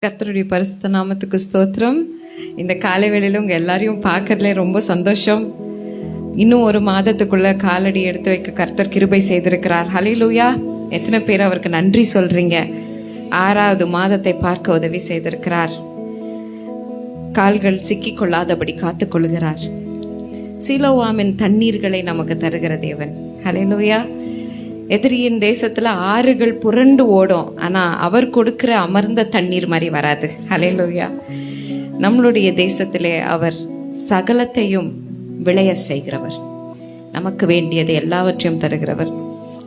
கர்த்தருடைய பரிசுத்த நாமத்துக்கு ஸ்தோத்திரம். இந்த காலை வேளையில உங்க எல்லாரையும் பார்க்கறதுல ரொம்ப சந்தோஷம். இன்னும் ஒரு மாதத்துக்குள்ள காலடி எடுத்து வைக்க கர்த்தர் கிருபை செய்திருக்கிறார். ஹல்லேலூயா. எத்தனை பேர் அவருக்கு நன்றி சொல்றீங்க? 6வது மாதத்தை பார்க்க உதவி செய்திருக்கிறார். கால்கள் சிக்கிக் கொள்ளாதபடி காத்துக் கொள்கிறார். சீலோவாமின் தண்ணீர்களை நமக்கு தருகிற தேவன். ஹல்லேலூயா. எதிரியின் தேசத்துல ஆறுகள் புரண்டு ஓடும், ஆனா அவர் கொடுக்கிற அமர்ந்த தண்ணீர் மாதிரி வராது. ஹல்லேலூயா. நம்மளுடைய தேசத்திலே அவர் சகலத்தையும் விளைய செய்கிறவர், நமக்கு வேண்டியது எல்லாவற்றையும் தருகிறவர்.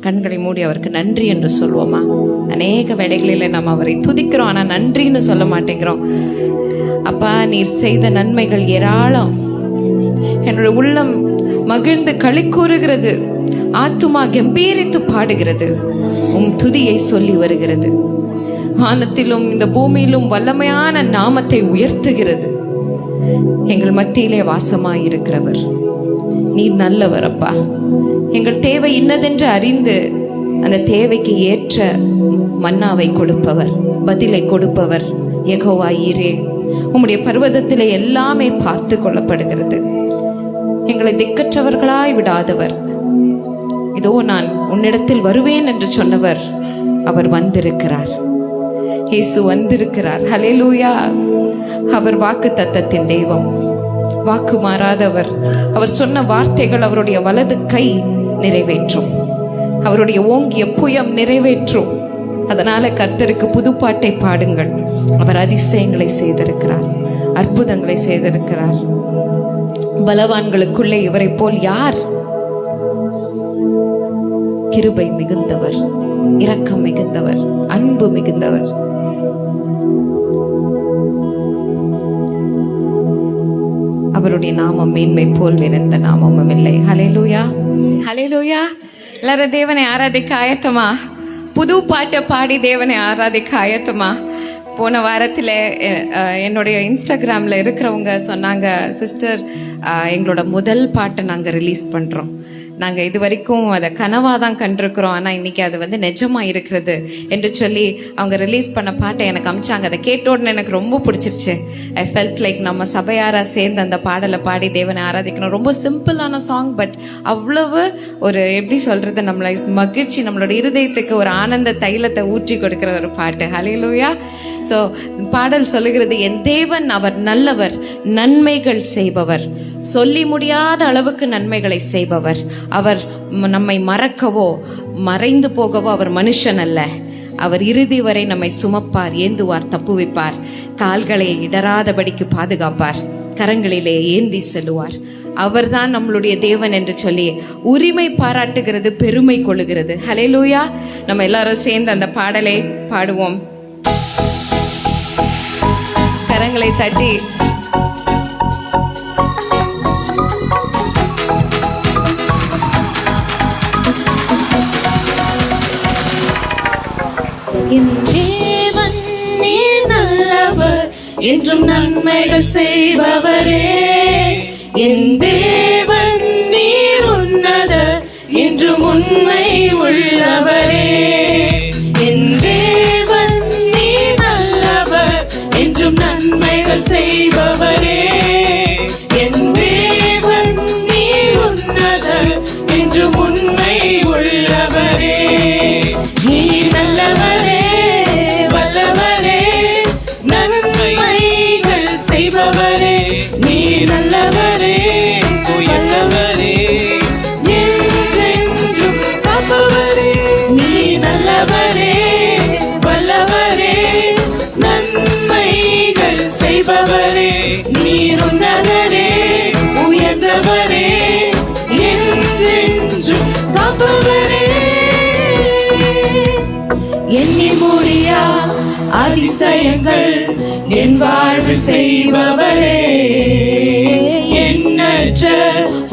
கண்களை மூடி அவருக்கு நன்றி என்று சொல்வோமா? அநேக வேளைகளில நம்ம அவரை துதிக்கிறோம், ஆனா நன்றின்னு சொல்ல மாட்டேங்கிறோம். அப்பா, நீர் செய்த நன்மைகள் ஏராளம். என்னோட உள்ளம் மகிழ்ந்து களி கூறுகிறது, ஆத்துமா கம்பீரித்து பாடுகிறது, உம் துதியை சொல்லி வருகிறது. வானத்திலும் இந்த பூமியிலும் வல்லமையான நாமத்தை உயர்த்துகிறது. எங்கள் மத்தியிலே வாசமாய் இருக்கிறவர் நீர் நல்லவர் அப்பா. எங்கள் தேவை இன்னதென்று அறிந்து அந்த தேவைக்கு ஏற்ற மன்னாவை கொடுப்பவர், பதிலை கொடுப்பவர் யெகோவா ஈரே. உம்முடைய பர்வதத்திலே எல்லாமே பார்த்து கொள்ளப்படுகிறது. எங்களை திக்கற்றவர்களாய் விடாதவர். இதோ நான் உன்னிடத்தில் வருவேன் என்று சொன்னவர் அவர் வந்திருக்கிறார். இயேசு வந்திருக்கிறார். ஹல்லேலூயா. அவர் வாக்கு தத்தத்தின் தெய்வம், வாக்கு மாறாதவர். அவர் சொன்ன வார்த்தைகள் அவருடைய வலது கை நிறைவேற்றும், அவருடைய ஓங்கிய புயம் நிறைவேற்றும். அதனால கர்த்தருக்கு புதுப்பாட்டை பாடுங்கள். அவர் அதிசயங்களை செய்திருக்கிறார், அற்புதங்களை செய்திருக்கிறார். பலவான்களுக்குள்ளே இவரை போல் யார்? கிருபை மிகுந்தவர், இரக்கம் மிகுந்தவர், அன்பு மிகுந்தவர். அவருடைய நாமம் மேன்மை போல் வேறெந்த நாமமும் இல்லை. ஹல்லேலூயா, ஹல்லேலூயா. எல்லாரும் தேவனை ஆராதிக்க ஆயத்தமா? புது பாட்டை பாடி தேவனை ஆராதிக்க ஆயத்தமா? போன வாரத்தில் என்னுடைய இன்ஸ்டாகிராமில் இருக்கிறவங்க சொன்னாங்க, சிஸ்டர் எங்களோட முதல் பாட்டை நாங்கள் ரிலீஸ் பண்ணுறோம். நாங்கள் இது வரைக்கும் அதை கனவாக தான் கண்டிருக்கிறோம், ஆனால் இன்னைக்கு அது நிஜமாக இருக்கிறது என்று சொல்லி அவங்க ரிலீஸ் பண்ண பாட்டை எனக்கு அமிச்சாங்க. அதை கேட்ட உடனே எனக்கு ரொம்ப பிடிச்சிருச்சு. ஐ ஃபெல்ட் லைக் நம்ம சபையாராக சேர்ந்து அந்த பாடலை பாடி தேவனை ஆராதிக்கணும். ரொம்ப சிம்பிளான சாங், பட் அவ்வளவு ஒரு எப்படி சொல்கிறது, நம்மளை மகிழ்ச்சி, நம்மளோட இருதயத்துக்கு ஒரு ஆனந்த தைலத்தை ஊற்றி கொடுக்குற ஒரு பாட்டு. ஹல்லேலூயா. ஸோ பாடல் சொல்லுகிறது, என் தேவன் அவர் நல்லவர், நன்மைகள் செய்பவர், சொல்லி முடியாத அளவுக்கு நன்மைகளை செய்பவர். அவர் நம்மை மறக்கவோ மறைந்து போகவோ அவர் மனுஷன் அல்ல. அவர் இறுதி வரை நம்மை சுமப்பார், ஏந்துவார், தப்புவிப்பார், கால்களை இடராதபடிக்கு பாதுகாப்பார், கரங்களிலே ஏந்தி செல்லுவார். அவர்தான் நம்மளுடைய தேவன் என்று சொல்லி உரிமை பாராட்டுகிறது, பெருமை கொள்ளுகிறது. ஹல்லேலூயா. நம்ம எல்லாரும் சேர்ந்து அந்த பாடலை பாடுவோம். கரங்களை தட்டி என் தேவன் நீர் நல்லவர், என்றும் நன்மைகள் செய்பவரே. என் தேவன் நீர் உன்னதர், என்றும் உண்மை உள்ளவரே. என் தேவன் நீர் நல்லவர், என்றும் நன்மைகள் செய்பவரே. என் தேவன் நீர் உன்னதர், என்றும் உண்மை உள்ளவரே. நீ நல்லவரே, வல்லவரே, நன்மைகள் செய்பவரே. நீ நல்லவரே, உயர்ந்தவரே, என்றென்றும் காப்பவரே. நீ நல்லவரே, வல்லவரே, நன்மைகள் செய்பவரே. நீர் உன்னதரே, உயர்ந்தவரே, என்றென்றும் காப்பவரே. எண்ணி முடியா அதிசயங்கள் என் வாழ்வில் செய்பவரே. எண்ணற்ற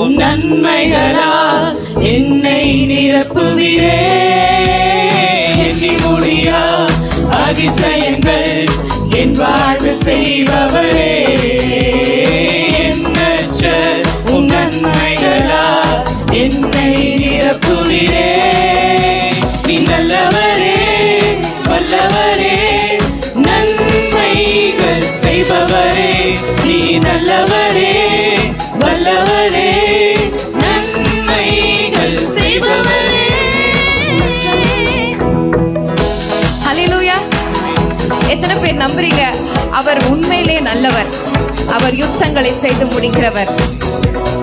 உன் நன்மைகளால் என்னை நிரப்புவீரே. எண்ணி முடியா அதிசயங்கள் என் வாழ்வில் செய்பவரே. எண்ணற்ற உன் நன்மைகளால் என்னை நிரப்புவீரே. நீ நல்லவரே, வல்லவரே, நன்மை எத்தனை பேர் நம்புறீங்க அவர் உண்மையிலே நல்லவர்? அவர் யுத்தங்களை செய்து முடிக்கிறவர்.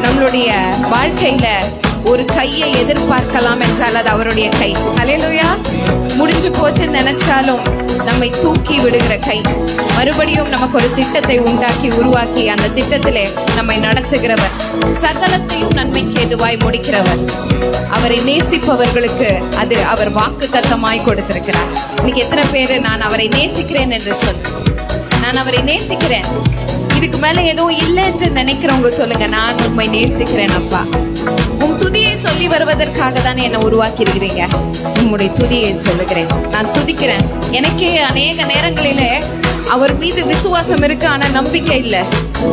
நம்மளுடைய வாழ்க்கையில ஒரு கையை எதிர்பார்க்கலாம் என்றால் அது அவருடைய கை. ஹல்லேலூயா. முடிஞ்சு போச்சுன்னு நினைச்சாலும் நம்மை தூக்கி விடுகிற கை. மறுபடியும் நமக்கு ஒரு திட்டத்தை உண்டாக்கி உருவாக்கி அந்த திட்டத்திலே நம்மை நடத்துகிறவர். சகலத்தையும் நன்மைக்கு எதுவாய் முடிக்கிறவர். அவரை நேசிப்பவர்களுக்கு அது அவர் வாக்கு தத்தமாய் கொடுத்திருக்கிறார். இன்னைக்கு எத்தனை பேரு நான் அவரை நேசிக்கிறேன் என்று சொல்லு. நான் அவரை நேசிக்கிறேன். இதுக்கு மேல எதுவும் இல்லை என்று நினைக்கிறவங்க சொல்லுங்க, நான் உண்மை நேசிக்கிறேன் அப்பா. உன் துதியை சொல்லி வருவதற்காக தானே என்னை உருவாக்கி இருக்கிறீங்க. உம்முடைய துதியை சொல்லுகிறேன், நான் துதிக்கிறேன். எனக்கே அநேக நேரங்களிலே அவர் மீது விசுவாசம் இருக்கு, ஆனா நம்பிக்கை இல்லை.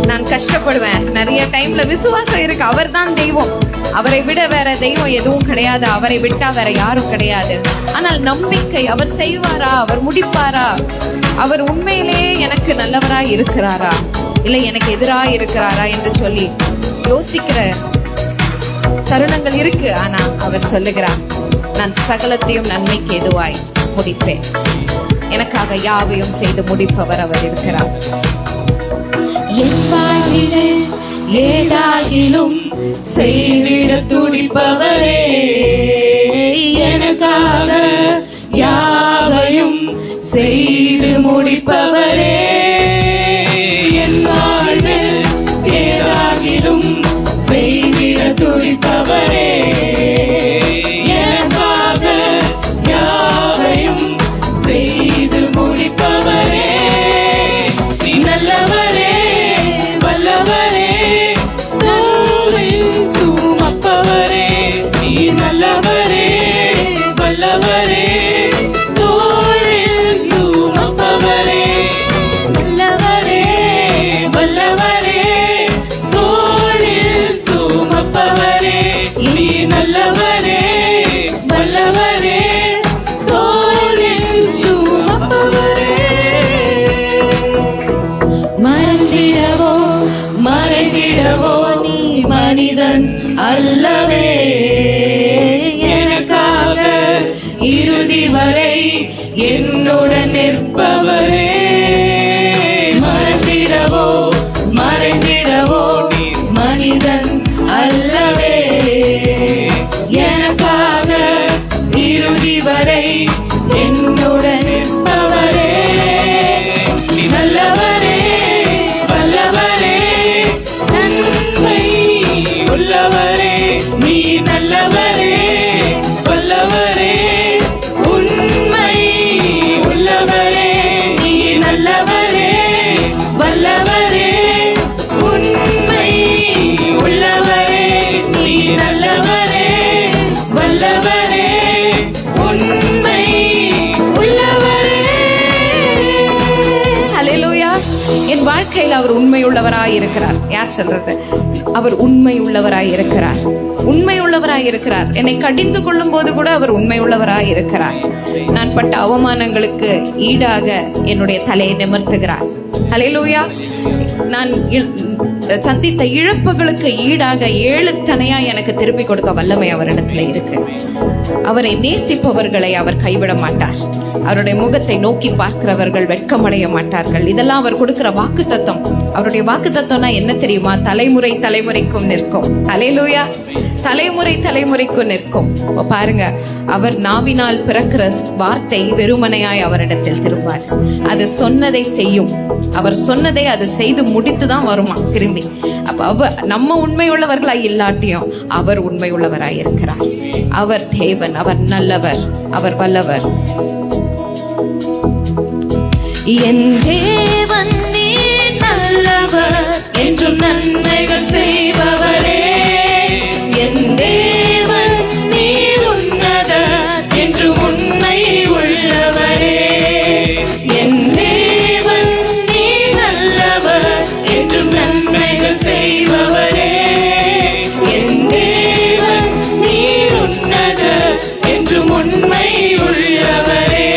நான் கஷ்டப்படுவேன். நிறைய டைம்ல விசுவாசம் இருக்கு, அவர் தான் தெய்வம், அவரை விட வேற தெய்வம் எதுவும் கிடையாது, அவரை விட்டா வேற யாரும் கிடையாது. ஆனால் நம்பிக்கை, அவர் செய்வாரா, அவர் முடிப்பாரா, அவர் உண்மையிலே எனக்கு நல்லவரா இருக்கிறாரா இல்லை எனக்கு எதிராக இருக்கிறாரா என்று சொல்லி யோசிக்கிற தருணங்கள் இருக்கு. ஆனா அவர் சொல்லுகிறார், நான் சகலத்தையும் நன்மைக்கு எதுவாய் முடிப்பேன். எனக்காக யாவையும் செய்து முடிப்பவர் அவர் இருக்கிறார். என் வாழ்விலே ஏதாகிலும் செய்திட துடிப்பவரே, எனக்காக யாவையும் செய்து முடிப்பவரே. என் வாழ்வில் ஏதாகிலும் செய்திட துடிப்பவரே, எனக்காக யாவையும் செய்து முடிப்பவரே. நல்லவரே, வல்லவரே, தோளில் சுமப்பவரே. நீ நல்லவரே, வல்லவரே, தோளில் சுமப்பவரே. நல்லவரே, வல்லவரே, தோளில் சுமப்பவரே. நீ நல்லவரே, வல்லவரே, தோளில் சுமப்பவரே. மறந்திடவோ மறைந்திடவோ நீ மனிதன் அல்லவே, எனக்காக இறுதி வரை என்னுடன் நிற்பவரே. மறந்திடவோ மறைந்திடவோ மனிதன் அல்லவே, எனக்காக இறுதி வரை என்னுடன் நிற்பவரே. நல்லவரே, வல்லவரே, நன்மை உள்ளவரே. நீ நல்லவரே, வல்லவரே, உண்மை உள்ளவரே. நீ நல்லவரே, வல்லவரே, உண்மை உள்ளவரே. நீ நல்லவரே, வல்லவரே, உண்மை உள்ளவரே. ஹல்லேலூயா. என் வாழ்க்கையில் அவர் உண்மை உள்ளவராய் இருக்கிறார். யார் சொல்றது? அவர் உண்மை உள்ளவராய் இருக்கிறார். உண்மை உள்ளவராய் இருக்கிறார். என்னை கடிந்து கொள்ளும் போது கூட அவர் உண்மை உள்ளவராய் இருக்கிறார். நான் பட்ட அவமானங்களுக்கு ஈடாக என்னுடைய தலையை நிமிர்த்துகிறார். ஹல்லேலூயா. நான் சந்தித்த இழப்புகளுக்கு ஈடாக 7 தனையா எனக்கு திருப்பி கொடுக்க வல்லமை அவரிடத்துல இருக்கு. அவரை நேசிப்பவர்களை அவர் கைவிட மாட்டார். அவருடைய முகத்தை நோக்கி பார்க்கிறவர்கள் வெட்கமடைய மாட்டார்கள். இதெல்லாம் அவர் கொடுக்கிற வாக்கு தத்தம். அவருடைய வாக்கு தத்தம்னா என்ன தெரியுமா? தலைமுறை தலைமுறைக்கும் நிற்கும். ஹல்லேலூயா. தலைமுறை தலைமுறைக்கும் நிற்கும். பாருங்க, அவர் நாவினால் பிறக்கிற வார்த்தை வெறுமனையாய் அவரிடத்தில் திரும்பாது. அது சொன்னதை செய்யும். அவர் சொன்னதை அது செய்து முடித்துதான் வருமா திரும்பி. அப்ப நம்ம உண்மை உள்ளவர்களாய் இல்லாட்டியும் அவர் உண்மை உள்ளவராய் இருக்கிறார். அவர் தேவன், அவர் நல்லவர், அவர் வல்லவர். என் தேவன் நீர் நல்லவர், என்றும் நன்மைகள் செய்பவரே. என் தேவன் நீர் உன்னதர், என்றும் உண்மை உள்ளவரே. என் தேவன் நீர் நல்லவர், என்றும் நன்மைகள் செய்பவரே. என் தேவன் நீர் உன்னதர், என்றும் உண்மை உள்ளவரே.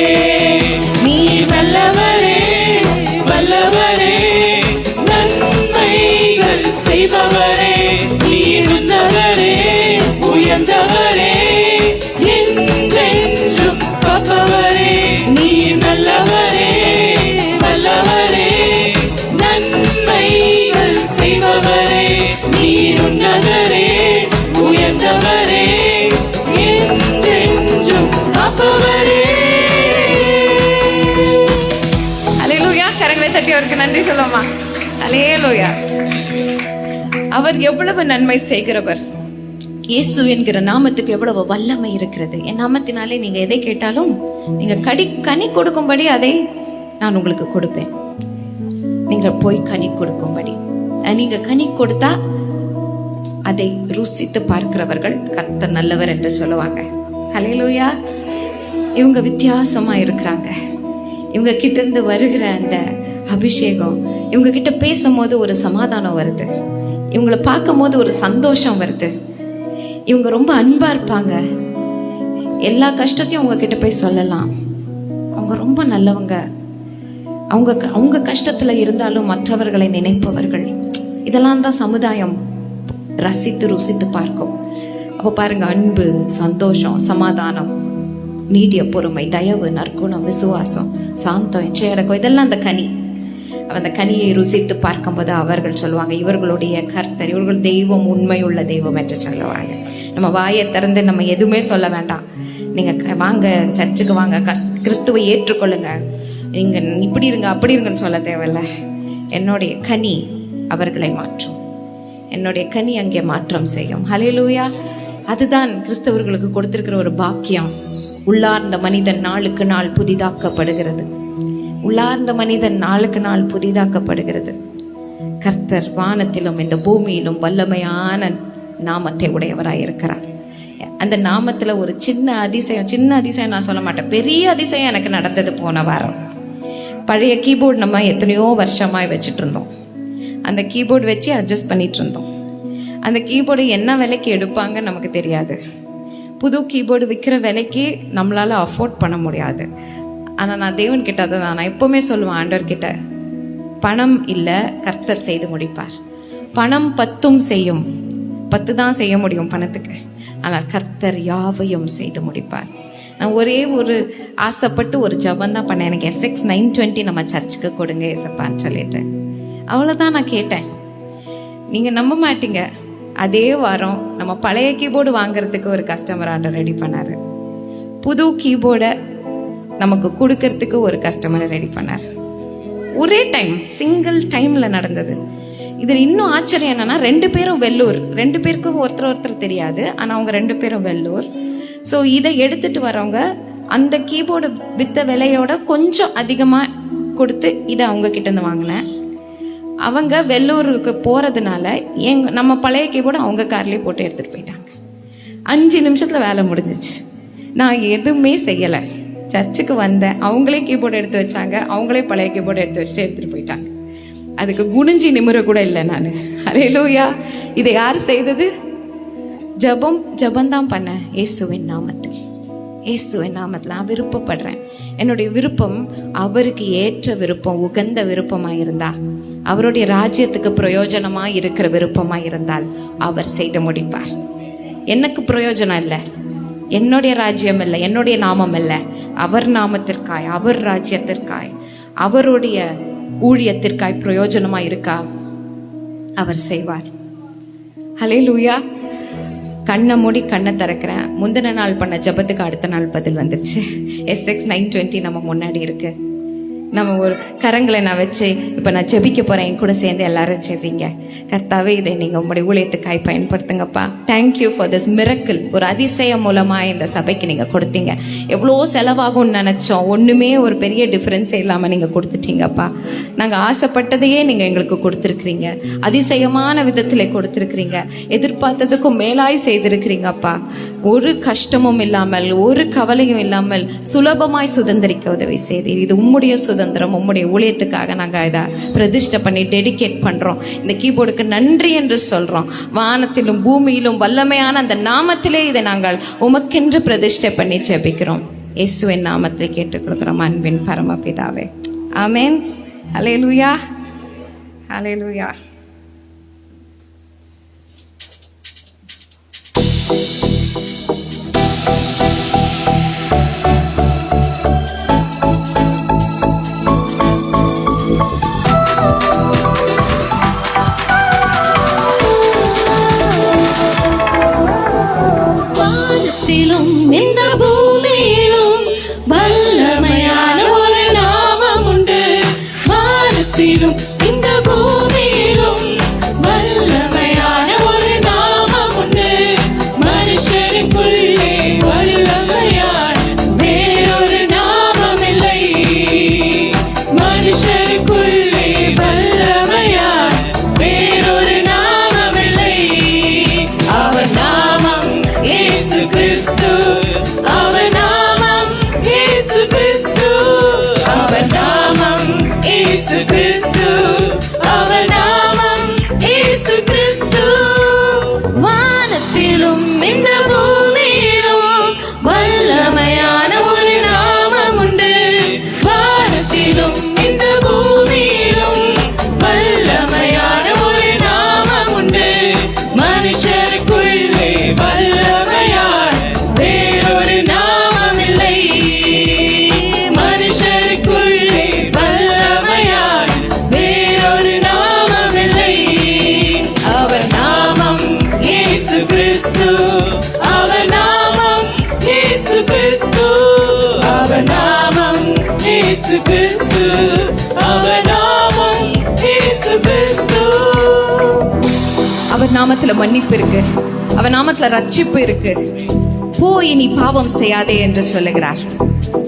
நீர் நல்லவரே, வல்லவரே, நன்மைகள் செய்பவரே. நீர் உன்னதரே, உயர்ந்தவரே, என்றென்றும் காப்பவரே. நீர் நல்லவரே, கரங்களை தட்டி அவருக்கு நன்றி சொல்லுமா. அல்லேலூயா. அவர் எவ்வளவு நன்மை செய்கிறவர். இயேசு என்கிற நாமத்துக்கு எவ்வளவு வல்லமை இருக்கிறது. என் நாமத்தினாலே நீங்க எதை கேட்டாலும் நீங்க கனி கொடுக்கும்படி அதை நான் உங்களுக்கு கொடுப்பேன். நீங்க போய் கனி கொடுக்கும்படி. நீங்க கனி கொடுத்தா அதை ருசித்து பார்க்கிறவர்கள் கர்த்தர் நல்லவர் என்று சொல்லுவாங்க. ஹல்லேலூயா. இவங்க வித்தியாசமா இருக்கிறாங்க. இவங்க கிட்ட இருந்து வருகிற அந்த அபிஷேகம், இவங்க கிட்ட பேசும்போது ஒரு சமாதானம் வருது, இவங்களை பார்க்கும் போது ஒரு சந்தோஷம் வருது. இவங்க ரொம்ப அன்பா இருப்பாங்க. எல்லா கஷ்டத்தையும் அவங்க கிட்ட போய் சொல்லலாம். அவங்க ரொம்ப நல்லவங்க. அவங்க கஷ்டத்துல இருந்தாலும் மற்றவர்களை நினைப்பவர்கள். இதெல்லாம் தான் சமுதாயம் ரசித்து ருசித்து பார்க்கும். அப்போ பாருங்க, அன்பு, சந்தோஷம், சமாதானம், நீடிய பொறுமை, தயவு, நற்குணம், விசுவாசம், சாந்தம், இச்சையடக்கம், இதெல்லாம் அந்த கனி. அந்த கனியை ருசித்து பார்க்கும்போது அவர்கள் சொல்லுவாங்க, இவர்களுடைய கர்த்தர், இவர்கள் தெய்வம் உண்மையுள்ள தெய்வம் என்று சொல்லுவாங்க. நம்ம வாயை திறந்து நம்ம எதுவுமே சொல்ல வேண்டாம். நீங்க வாங்க சர்ச்சுக்கு வாங்க, கிறிஸ்துவை ஏற்றுக்கொள்ளுங்க, நீங்க இப்படி இருங்க அப்படி இருங்கன்னு சொல்ல தேவையில்ல. என்னுடைய கனி அவர்களை மாற்றும். என்னுடைய கனி அங்கே மாற்றம் செய்யும். ஹல்லேலூயா. அதுதான் கிறிஸ்தவர்களுக்கு கொடுத்திருக்கிற ஒரு பாக்கியம். உள்ளார்ந்த மனிதன் நாளுக்கு நாள் புதிதாக்கப்படுகிறது. உள்ளார்ந்த மனிதன் நாளுக்கு நாள் புதிதாக்கப்படுகிறது. கர்த்தர் வானத்திலும் இந்த பூமியிலும் வல்லமையான நாமத்தை உடையவராய் இருக்கிறார். அந்த நாமத்துல ஒரு சின்ன அதிசயம் நான் சொல்ல மாட்டேன், பெரிய அதிசயம் எனக்கு நடந்தது போன வாரம். பழைய கீபோர்டு நம்ம எத்தனையோ வருஷமாய் வச்சுட்டு இருந்தோம். அந்த கீபோர்டு வச்சு அட்ஜஸ்ட் பண்ணிட்டு இருந்தோம். அந்த கீபோர்டு என்ன விலைக்கு எடுப்பாங்க நமக்கு தெரியாது. புது கீபோர்டு விற்கிற விலைக்கு நம்மளால அஃபோர்ட் பண்ண முடியாது. ஆனால் நான் தேவன் கிட்ட அதை நான் எப்பவுமே சொல்லுவேன், ஆண்டவர் கிட்ட, பணம் இல்லை, கர்த்தர் செய்து முடிப்பார். பணம் 10 செய்யும், 10 தான் செய்ய முடியும் பணத்துக்கு. ஆனால் கர்த்தர் யாவையும் செய்து முடிப்பார். நான் ஒரே ஒரு ஆசைப்பட்டு ஒரு ஜபம் தான் பண்ணேன், எனக்கு SX 920 நம்ம சர்ச்சுக்கு கொடுங்க ஏசப்பான்னு சொல்லிட்டு. அவ்வளோதான் நான் கேட்டேன். நீங்கள் நம்ப மாட்டீங்க, அதே வாரம் நம்ம பழைய கீபோர்டு வாங்குறதுக்கு ஒரு கஸ்டமர் ஆர்டர் ரெடி பண்ணாரு. புது கீபோர்டை நமக்கு கொடுக்கறதுக்கு ஒரு கஸ்டமரை ரெடி பண்ணார். ஒரே டைம், சிங்கிள் டைம்ல நடந்தது. இதுல இன்னும் ஆச்சரியம் என்னன்னா, 2 பேரும் வெள்ளூர். 2 பேருக்கும் ஒருத்தர் தெரியாது, ஆனா அவங்க 2 பேரும் வெள்ளூர். ஸோ இதை எடுத்துட்டு வரவங்க அந்த கீபோர்டு வித்த விலையோட கொஞ்சம் அதிகமா கொடுத்து இதை அவங்க கிட்ட இருந்து வாங்கினேன். அவங்க வெள்ளூருக்கு போறதுனால நம்ம பழைய கீபோர்டு அவங்க கார்லயே போட்டு எடுத்துட்டு போயிட்டாங்க. 5 நிமிஷத்துல வேலை முடிஞ்சிச்சு. நான் எதுவுமே செய்யலை, சர்ச்சுக்கு வந்தேன், அவங்களே கீபோர்டு எடுத்து வச்சாங்க, அவங்களே பழைய கீபோர்டு எடுத்து வச்சுட்டு எடுத்துட்டு போயிட்டாங்க. அதுக்கு குனிஞ்சி நிமிர கூட இல்லை நான். ஹல்லேலூயா. இதை யார் செய்தது? ஜபம் தான் பண்ணேன். இயேசுவின் நாமத்தில், இயேசுவின் நாமத்தில் நான் விருப்பப்படுறேன். என்னுடைய விருப்பம் அவருக்கு ஏற்ற விருப்பம், உகந்த விருப்பமாக இருந்தா, அவருடைய ராஜ்யத்துக்கு பிரயோஜனமா இருக்கிற விருப்பமா இருந்தால் அவர் செய்து முடிப்பார். எனக்கு பிரயோஜனம் இல்லை, என்னுடைய ராஜ்யம் இல்லை, என்னுடைய நாமம் இல்லை, அவர் நாமத்திற்காய், அவர் ராஜ்யத்திற்காய், அவருடைய ஊழியத்திற்காய் பிரயோஜனமா இருக்கா, அவர் செய்வார். ஹல்லேலூயா. கண்ணை மூடி கண்ணை திறக்கிறேன். முந்தின நாள் பண்ண ஜபத்துக்கு அடுத்த நாள் பதில் வந்துருச்சு. SX 920 நம்ம முன்னாடி இருக்கு. நம்ம ஒரு கரங்களை நான் வச்சு இப்போ நான் ஜெபிக்க போகிறேன். என் கூட சேர்ந்து எல்லாரும் ஜெபிங்க. கர்த்தாவே, இதை நீங்கள் உங்களுடைய ஊழியத்துக்காய் பயன்படுத்துங்கப்பா. Thank you for this miracle. ஒரு அதிசயம் மூலமாக இந்த சபைக்கு நீங்கள் கொடுத்தீங்க. எவ்வளோ செலவாகும்னு நினச்சோம், ஒன்றுமே ஒரு பெரிய டிஃப்ரென்ஸே இல்லாமல் நீங்கள் கொடுத்துட்டீங்கப்பா. நாங்கள் ஆசைப்பட்டதையே நீங்கள் எங்களுக்கு கொடுத்துருக்குறீங்க. அதிசயமான விதத்தில் கொடுத்துருக்குறீங்க. எதிர்பார்த்ததுக்கும் மேலாய் செய்திருக்கிறீங்கப்பா. ஒரு கஷ்டமும் இல்லாமல், ஒரு கவலையும் இல்லாமல் சுலபமாய் சுதந்திரிக்க உதவி செய்தீர். இது உம்முடைய சுதந்திரம், உம்முடைய ஊழியத்துக்காக நாங்கள் இதை பிரதிஷ்டை பண்ணி டெடிகேட் பண்ணுறோம். இந்த கீபோர்டுக்கு நன்றி என்று சொல்கிறோம். வானத்திலும் பூமியிலும் வல்லமையான அந்த நாமத்திலே இதை நாங்கள் உமக்கென்று பிரதிஷ்டை பண்ணி ஜெபிக்கிறோம். இயேசுவின் நாமத்தை கேட்டுக்கொள்கிறோம் அன்பின் பரமபிதாவே. ஆமென். ஹல்லேலூயா, ஹல்லேலூயா. இந்த பூமியிலும் வல்லமையான ஒரு நாமம் உண்டு. வானத்திலும் இந்த பூமியிலும் வல்லமையான ஒரு நாமம் உண்டு. மனுஷருக்குள்ளே வல்லமையான வேறொரு நாமம் இல்லை. மனுஷருக்குள்ளே வல்லமையான வேறொரு நாமம் இல்லை. அவர் நாமம் இயேசு கிறிஸ்து. அவர் நாமம் இயேசு கிறிஸ்து. அவர் நாமம் இயேசு கிறிஸ்து. அவர் நாமம் இயேசு கிறிஸ்து. வானத்திலும் இந்த பூமியிலும் வல்லமையான ஒரு நாமம் உண்டு. வானத்திலும் இந்த பூமியிலும் வல்லமையான ஒரு நாமம் உண்டு. மனுஷருக்குள்ளே வல்லமையான வேறொரு நாமம் இல்லை. மனுஷருக்குள்ளே வல்லமையான வேறொரு நாமம் இல்லை. அவர் நாமம் இயேசு கிறிஸ்து. அவர் நாமம் இயேசு கிறிஸ்து. அவர் நாமம் இயேசு கிறிஸ்து. அவர் நாமம் இயேசு கிறிஸ்து. அவர் நாமத்துல மன்னிப்பு இருக்கு. அவர் நாமத்துல ரட்சிப்பு இருக்கு. போ, இனி பாவம் செய்யாதே என்று சொல்லுகிறார்.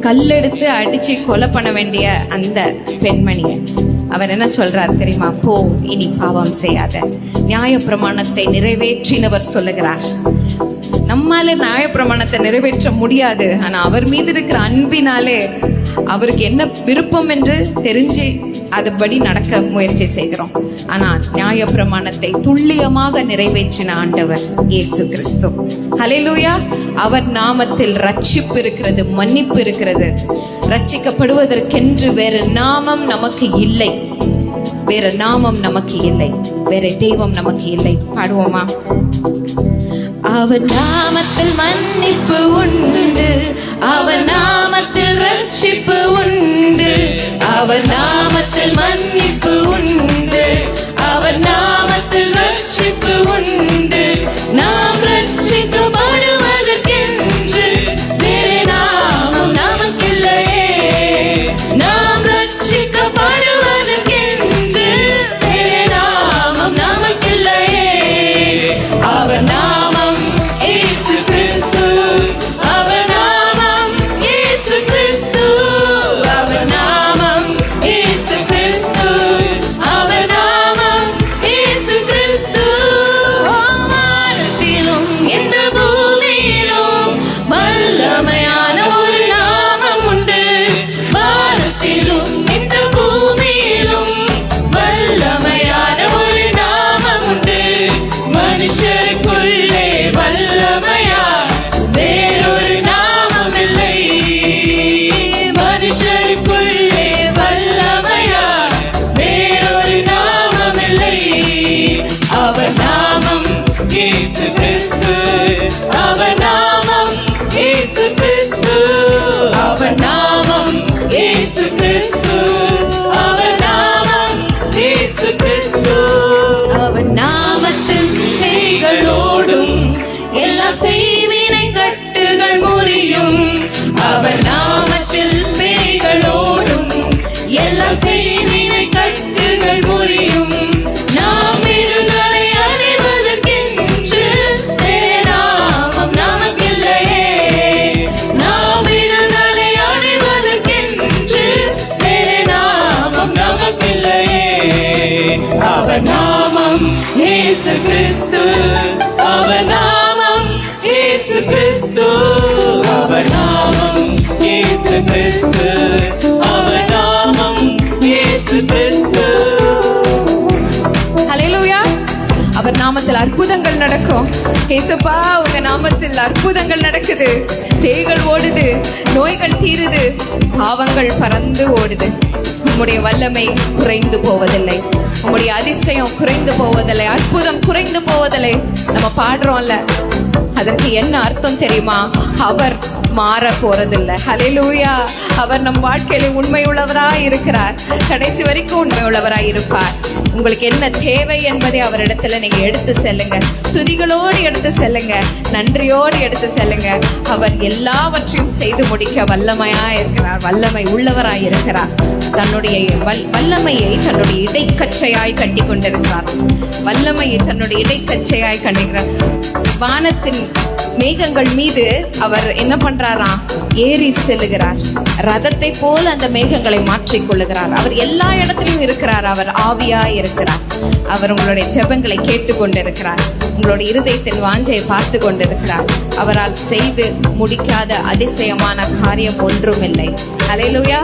கல்லெடுத்து அடிச்சு கொலை பண்ண வேண்டிய அந்த பெண்மணியை அவர் என்ன சொல்றார் தெரியுமா? போ, இனி பாவம் செய்யாத. நியாயப்பிரமாணத்தை நிறைவேற்றினவர் சொல்லுகிறார். நம்மால நியாயப்பிரமாணத்தை நிறைவேற்ற முடியாது. ஆனா அவர் மீது இருக்கிற அன்பினாலே அவருக்கு என்ன விருப்பம் என்று தெரிஞ்சு அதுபடி நடக்க முயற்சி செய்கிறோம். ஆனா நியாயப்பிரமாணத்தை துல்லியமாக நிறைவேற்றின ஆண்டவர் இயேசு கிறிஸ்து. ஹல்லேலூயா. அவர் நாமத்தில் ரட்சிப்பு இருக்கிறது, மன்னிப்பு இருக்கிறது. ரட்சிக்கப்படுவதற்கென்று வேற நாமம் நமக்கு இல்லை. வேற நாமம் நமக்கு இல்லை. வேற தெய்வம் நமக்கு இல்லை. பாடுவோமா? அவர் நாமத்தில் மன்னிப்பு உண்டு. அவர் நாமத்தில் ரட்சிப்பு உண்டு. அவர் நாமத்தில் மன்னிப்பு உண்டு. அவர் நாமத்தில் ரட்சிப்பு உண்டு. நாம் ரட்சிக்கப்படுவதற்கென்று வேறு நாமம் நமக்கில்லையே. நாம் ரட்சிக்கப்படுவதற்கென்று வேறு நாமம் நமக்கில்லையே. அவர் நாமம் இயேசு கிறிஸ்து. அவர் நாமம் இயேசு கிறிஸ்து. அவர் நாமம் இயேசு கிறிஸ்து. அவர் நாமம் இயேசு கிறிஸ்து. வானத்திலும் இந்த பூமியிலும் வல்லமையான ஒரு நாமம் உண்டு. வானத்திலும் இந்த பூமியிலும் வல்லமையான ஒரு நாமம் உண்டு. மனுஷருக்குள்ளே வல்லமையா வேறொரு நாமம் இல்லை. மனுஷருக்குள்ளே வல்லமையா வேறொரு நாமம் இல்லை. அவர் நாமம் இயேசு கிறிஸ்து. அவர் நாமம் இயேசு கிறிஸ்து. அவர் நாமம் இயேசு கிறிஸ்து. அவர் நாமம் இயேசு கிறிஸ்து. அவர் நாமத்தில் பேய்களோடும் எல்லா செய்வினை கட்டுகள் முறியும். அவர் நாமத்தில் பேய்களோடும் எல்லா செய்வினை கட்டுகள் முறியும். நாம் விடுதலை அடைவதற்கென்று வேறு நாமம் நமக்கில்லையே. நாம் விடுதலை அடைவதற்கென்று வேறு நாமம் நமக்கில்லையே. அவர் நாமம் இயேசு கிறிஸ்து. அவர் நாமம் இயேசு கிறிஸ்து. அவர் நாமம் இயேசு கிறிஸ்து. அவர் நாமம் இயேசு கிறிஸ்து. ஹல்லேலூயா. அவர் நாமத்தில் அற்புதங்கள் நடக்கும். ஏசப்பா, உங்க நாமத்தில் அற்புதங்கள் நடக்குது. பேய்கள் ஓடுது, நோய்கள் தீருது, பாவங்கள் பறந்து ஓடுது. உம்முடைய வல்லமை குறைந்து போவதில்லை. உம்முடைய அதிசயம் குறைந்து போவதில்லை. அற்புதம் குறைந்து போவதில்லை. நம்ம பாடுறோம்ல, அதற்கு என்ன அர்த்தம் தெரியுமா? அவர் மாற போறதில்லை. ஹல்லேலூயா. அவர் நம் வாழ்க்கையில உண்மை உள்ளவராய் இருக்கிறார். கடைசி வரைக்கும் உண்மை உள்ளவராய் இருப்பார். உங்களுக்கு என்ன தேவை என்பதை அவரிடத்துல நீங்க எடுத்து செல்லுங்க. துதிகளோடு எடுத்து செல்லுங்க, நன்றியோடு எடுத்து செல்லுங்க. அவர் எல்லாவற்றையும் செய்து முடிக்க வல்லமையா இருக்கிறார், வல்லமை உள்ளவராய் இருக்கிறார். தன்னுடைய வல்லமையை தன்னுடைய இடைக்கச்சையாய் கட்டி கொண்டிருக்கிறார். வல்லமையை தன்னுடைய இடைக்கச்சையாய் கண்டிக்கிறார். வானத்தின் மேகங்கள் மீது அவர் என்ன பண்றாராம்? ஏறி செல்லுகிறார். ரதத்தை போல அந்த மேகங்களை மாற்றிக் கொள்ளுகிறார். அவர் எல்லா இடத்திலும் இருக்கிறார். அவர் ஆவியாய் இருக்கிறார். அவர் உங்களுடைய ஜெபங்களை கேட்டுக்கொண்டிருக்கிறார். உங்களுடைய இருதயத்தின் வாஞ்சையை பார்த்து கொண்டிருக்கிறார். அவரால் செய்து முடிக்காத அதிசயமான காரியம் ஒன்றுமில்லை. அல்லேலூயா.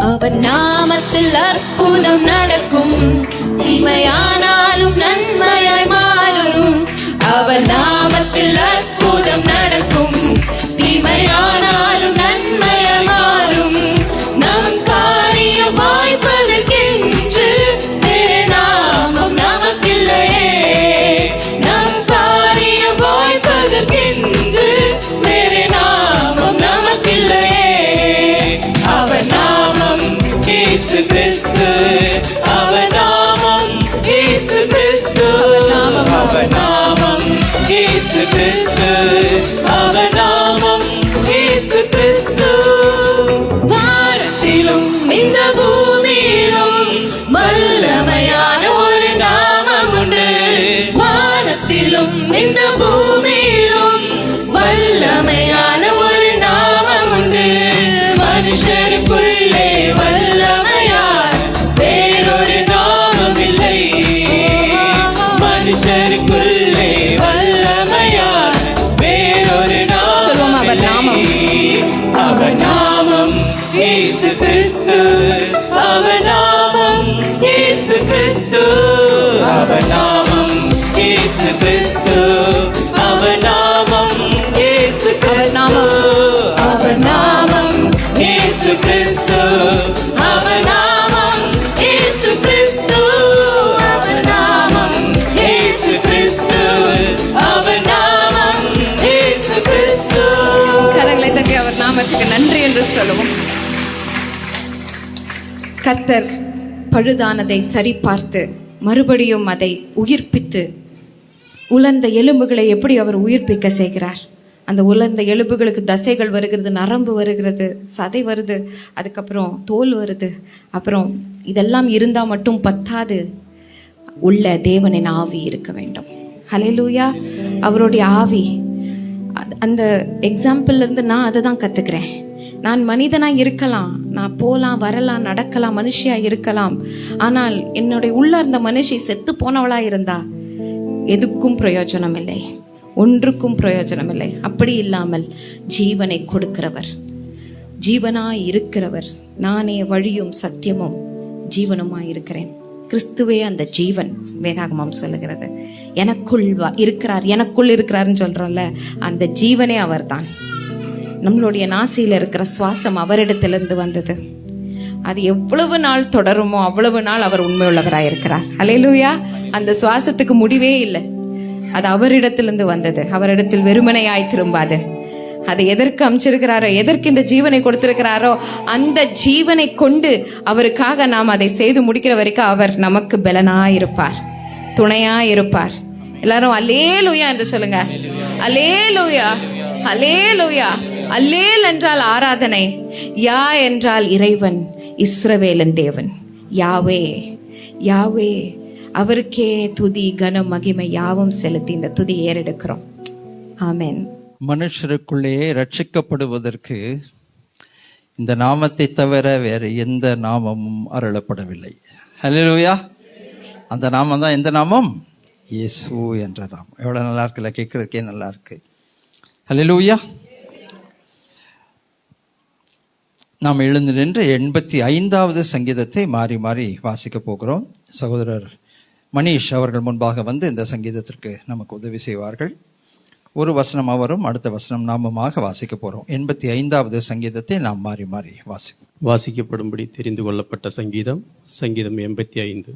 அவர் நாமத்தில் அற்புதம் நடக்கும், தீமையானாலும் நன்மையாய் மாறும். அவர் நாமத்தில் அற்புதம் நடக்கும், தீமையானாலும் நன்மையாய் மாறும். நம் காரியம் வாய்ப்பதற்கென்று வேறு நாமம் நமக்கில்லையே. நம் காரியம் வாய்ப்பதற்கென்று வேறு நாமம் நமக்கில்லையே. அவர் நாமம் இயேசு கிறிஸ்து, அவர் நாமம் இயேசு கிறிஸ்து, அவர் நாமம் இயேசு கிறிஸ்து, அவர் நாமம் இயேசு கிறிஸ்து. வானத்திலும் இந்த பூமியிலும் வல்லமையான ஒரு நாமம் உண்டு. வானத்திலும் இந்த பூமியிலும் வல்லமையான ஒரு நாமம் உண்டு. மனுஷருக்குள்ளே வல்லமையார் வேறொரு நாமம் இல்லை. மனுஷருக்குள்ளே வல்லமையார் வேறொரு நாமம் இல்லை. அவர் நாமம் இயேசு கிறிஸ்து, அவர் நாமம் இயேசு கிறிஸ்து, அவர் நாமம் இயேசு கிறிஸ்து, அவர் நாமம் இயேசு கிறிஸ்து, அவர் நாமம் இயேசு கிறிஸ்து, அவர் நாமம் இயேசு கிறிஸ்து, அவர் நாமம் இயேசு கிறிஸ்து, அவர் நாமம் இயேசு கிறிஸ்து. கரங்களை தட்டி அவர் நாமத்துக்கு நன்றி என்று சொல்லுவோம். கர்த்தர் பழுதானதை சரிபார்த்து மறுபடியும் அதை உயிர்ப்பித்து, உலர்ந்த எலும்புகளை எப்படி அவர் உயிர்ப்பிக்க செய்கிறார். அந்த உலர்ந்த எலும்புகளுக்கு தசைகள் வருகிறது, நரம்பு வருகிறது, சதை வருது, அதுக்கப்புறம் தோல் வருது. அப்புறம் இதெல்லாம் இருந்தால் மட்டும் பத்தாது, உள்ள தேவனின் ஆவி இருக்க வேண்டும். ஹல்லேலூயா. அவருடைய ஆவி. அந்த எக்ஸாம்பிள்ல இருந்து நான் அதை தான் கற்றுக்கிறேன். நான் மனிதனாக இருக்கலாம், நான் போகலாம் வரலாம் நடக்கலாம், மனுஷியாக இருக்கலாம். ஆனால் என்னுடைய உள்ள இருந்த மனுஷி செத்து போனவளாக இருந்தா எதுக்கும் பிரயோஜனம் இல்லை, ஒன்றுக்கும் பிரயோஜனம் இல்லை. அப்படி இல்லாமல் ஜீவனை கொடுக்கிறவர், ஜீவனாய் இருக்கிறவர், நானே வழியும் சத்தியமும் ஜீவனுமாய் இருக்கிறேன். கிறிஸ்துவே அந்த ஜீவன். வேதாகமம் சொல்லுகிறது எனக்குள் இருக்கிறார், எனக்குள் இருக்கிறாருன்னு சொல்றோம்ல, அந்த ஜீவனே அவர்தான். நம்மளுடைய நாசியில் இருக்கிற சுவாசம் அவரிடத்திலிருந்து வந்தது. அது எவ்வளவு நாள் தொடருமோ அவ்வளவு நாள் அவர் உண்மையுள்ளவராய் இருக்கிறார். அல்லேலூயா. அந்த சுவாசத்துக்கு முடிவே இல்லை. அது அவரிடத்திலிருந்து வந்தது. அவரிடத்தில் வெறுமனையாய் திரும்பாது. அதை எதற்கு அமைச்சிருக்கிறாரோ, எதற்கு இந்த ஜீவனை கொடுத்திருக்கிறாரோ, அந்த ஜீவனை கொண்டு அவருக்காக நாம் அதை செய்து முடிக்கிற வரைக்கும் அவர் நமக்கு பலனாயிருப்பார், துணையாயிருப்பார். எல்லாரும் அல்லேலூயா என்று சொல்லுங்க. அல்லேலூயா, அல்லேலூயா. அல்லேல் என்றால் ஆராதனை, யா என்றால் இறைவன், இஸ்ரவேலின் தேவன், யாவே யாவே. அவருக்கே துதி கன மகிமை யாவும் செலுத்தி இந்த துதி ஏறெடுக்கிறோம். ஆமென். மனுஷருக்குள்ளேயே ரட்சிக்கப்படுவதற்கு இந்த நாமத்தை தவிர வேறு எந்த நாமமும் அருளப்படவில்லை. ஹல்லேலூயா. அந்த நாமம் தான் எந்த நாமம்? இயேசு என்ற நாமம். எவ்வளோ நல்லா இருக்குல்ல, கேட்கறதுக்கே நல்லா இருக்கு. ஹல்லேலூயா. நாம் எழுந்து நின்று 85வது சங்கீதத்தை மாறி மாறி வாசிக்க போகிறோம். சகோதரர் மணிஷ் அவர்கள் முன்பாக வந்து இந்த சங்கீதத்திற்கு நமக்கு உதவி செய்வார்கள். ஒரு வசனம் அவரும் அடுத்த வசனம் நாமமாக வாசிக்க போகிறோம். 85வது சங்கீதத்தை நாம் மாறி மாறி வாசிக்கப்படும்படி தெரிந்து கொள்ளப்பட்ட சங்கீதம் 85.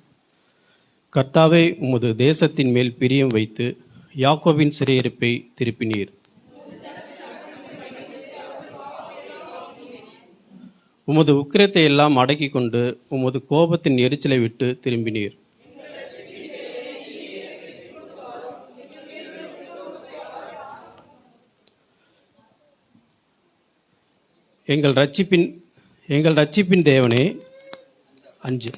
கர்த்தாவே, உமது தேசத்தின் மேல் பிரியம் வைத்து யாக்கோபின் சிறையிருப்பை திருப்பினீர். உமது உக்கிரத்தை எல்லாம் அடக்கி கொண்டு உமது கோபத்தின் எரிச்சலை விட்டு திரும்பினீர். எங்கள் ரட்சிப்பின் தேவனே 5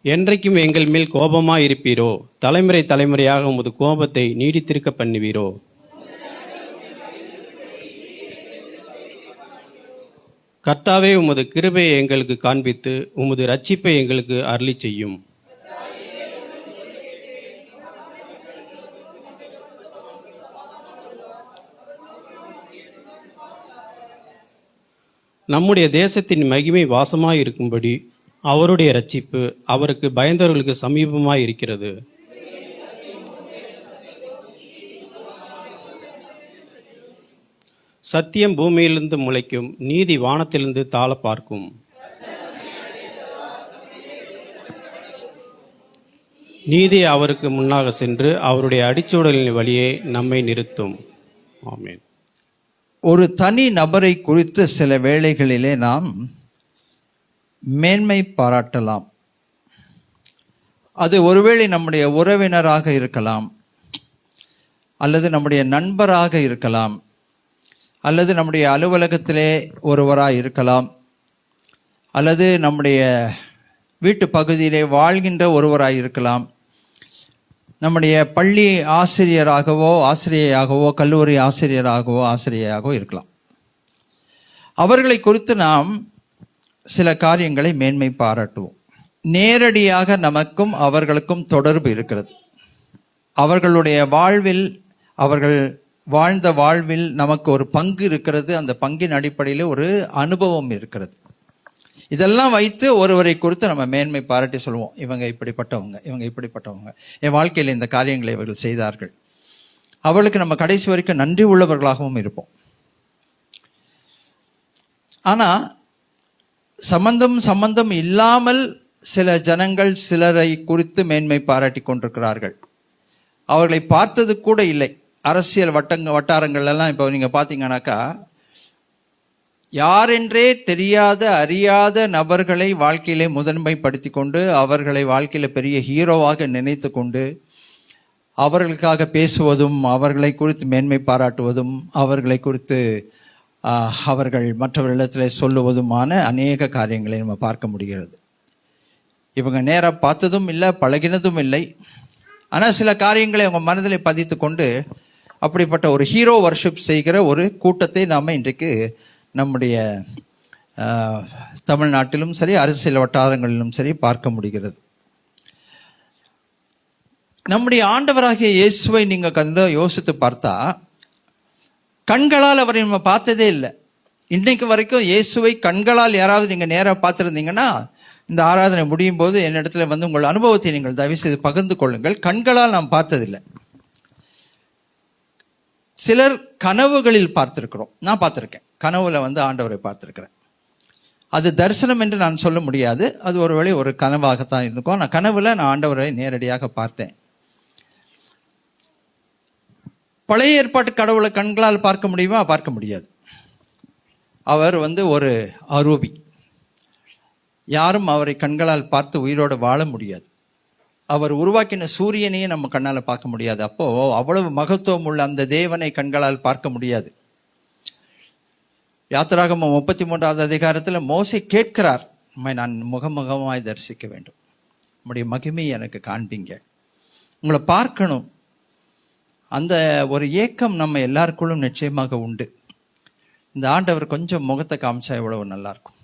என்றைக்கும் எங்கள் மேல் கோபமாய் இருப்பீரோ? தலைமுறை தலைமுறையாக உமது கோபத்தை நீடித்திருக்க பண்ணுவீரோ? கர்த்தாவே, உமது கிருபையை எங்களுக்கு காண்பித்து உமது ரட்சிப்பை எங்களுக்கு அருளி செய்யும். நம்முடைய தேசத்தின் மகிமை வாசமாய் இருக்கும்படி அவருடைய ரட்சிப்பு அவருக்கு பயந்தவர்களுக்கு சமீபமாய் இருக்கிறது. சத்தியம் பூமியிலிருந்து முளைக்கும், நீதி வானத்திலிருந்து தாழ பார்க்கும். நீதி அவருக்கு முன்னாக சென்று அவருடைய அடிச்சூழலின் வழியே நம்மை நிறுத்தும். ஆமென். ஒரு தனி நபரை குறித்து சில வேளைகளிலே நாம் மேன்மை பாராட்டலாம். அது ஒருவேளை நம்முடைய உறவினராக இருக்கலாம், அல்லது நம்முடைய நண்பராக இருக்கலாம், அல்லது நம்முடைய அலுவலகத்திலே ஒருவராக இருக்கலாம், அல்லது நம்முடைய வீட்டு பகுதியிலே வாழ்கின்ற ஒருவராக இருக்கலாம், நம்முடைய பள்ளி ஆசிரியராகவோ கல்லூரி ஆசிரியராகவோ இருக்கலாம். அவர்களை குறித்து நாம் சில காரியங்களை மேன்மை பாராட்டுவோம். நேரடியாக நமக்கும் அவர்களுக்கும் தொடர்பு இருக்கிறது. அவர்களுடைய வாழ்வில், அவர்கள் வாழ்ந்த வாழ்வில் நமக்கு ஒரு பங்கு இருக்கிறது. அந்த பங்கின் அடிப்படையில் ஒரு அனுபவம் இருக்கிறது. இதெல்லாம் வைத்து ஒருவரை குறித்து நம்ம மேன்மை பாராட்டி சொல்லுவோம், இவங்க இப்படிப்பட்டவங்க, என் வாழ்க்கையில் இந்த காரியங்களை இவர்கள் செய்தார்கள். அவளுக்கு நம்ம கடைசி வரைக்கும் நன்றி உள்ளவர்களாகவும் இருப்போம். ஆனால் சம்பந்தம் இல்லாமல் சில ஜனங்கள் சிலரை குறித்து மேன்மை பாராட்டி கொண்டிருக்கிறார்கள். அவர்களை பார்த்தது கூட இல்லை. அரசியல் வட்டாரங்கள்லாம் இப்போ நீங்கள் பார்த்தீங்கன்னாக்கா, யாரென்றே தெரியாத அறியாத நபர்களை வாழ்க்கையிலே முதன்மைப்படுத்தி கொண்டு, அவர்களை வாழ்க்கையில் பெரிய ஹீரோவாக நினைத்து கொண்டு, அவர்களுக்காக பேசுவதும், அவர்களை குறித்து மேன்மை பாராட்டுவதும், அவர்களை குறித்து அவர்கள் மற்றவர்களிடத்தில் சொல்லுவதுமான அநேக காரியங்களை நம்ம பார்க்க முடிகிறது. இவங்க நேராக பார்த்ததும் இல்லை, பழகினதும் இல்லை. ஆனால் சில காரியங்களை அவங்க மனதில் பதித்து கொண்டு அப்படிப்பட்ட ஒரு ஹீரோ வர்ஷிப் செய்கிற ஒரு கூட்டத்தை நாம் இன்றைக்கு நம்முடைய தமிழ்நாட்டிலும் சரி, அரசியல் வட்டாரங்களிலும் சரி பார்க்க முடிகிறது. நம்முடைய ஆண்டவராகிய இயேசுவை நீங்கள் யோசித்து பார்த்தா, கண்களால் அவரை நம்ம பார்த்ததே இல்லை. இன்னைக்கு வரைக்கும் இயேசுவை கண்களால் யாராவது நீங்கள் நேராக பார்த்துருந்தீங்கன்னா, இந்த ஆராதனை முடியும் போது என்னிடத்துல வந்து உங்கள் அனுபவத்தை நீங்கள் தயவு செய்து பகிர்ந்து கொள்ளுங்கள். கண்களால் நாம் பார்த்ததில்லை. சிலர் கனவுகளில் பார்த்திருக்கிறோம். நான் பார்த்துருக்கேன், கனவுல வந்து ஆண்டவரை பார்த்துருக்கிறேன். அது தரிசனம் என்று நான் சொல்ல முடியாது, அது ஒருவேளை ஒரு கனவாகத்தான் இருந்திருக்கும். நான் கனவுல நான் ஆண்டவரை நேரடியாக பார்த்தேன். பழைய ஏற்பாட்டு கடவுளை கண்களால் பார்க்க முடியுமா? பார்க்க முடியாது. அவர் வந்து ஒரு அரூபி. யாரும் அவரை கண்களால் பார்த்து உயிரோடு வாழ முடியாது. அவர் உருவாக்கின சூரியனையே நம்ம கண்ணால் பார்க்க முடியாது. அப்போ அவ்வளவு மகத்துவம் உள்ள அந்த தேவனை கண்களால் பார்க்க முடியாது. யாத்திராகமம் 33வது அதிகாரத்தில் மோசே கேட்கிறார், நான் முகமுகமாய் தரிசிக்க வேண்டும், உங்களுடைய மகிமையை எனக்கு காண்பீங்க, உங்களை பார்க்கணும். அந்த ஒரு ஏக்கம் நம்ம எல்லாருக்குள்ளும் நிச்சயமாக உண்டு. இந்த ஆண்டவர் கொஞ்சம் முகத்தை காமிச்சா எவ்வளவு நல்லா இருக்கும்,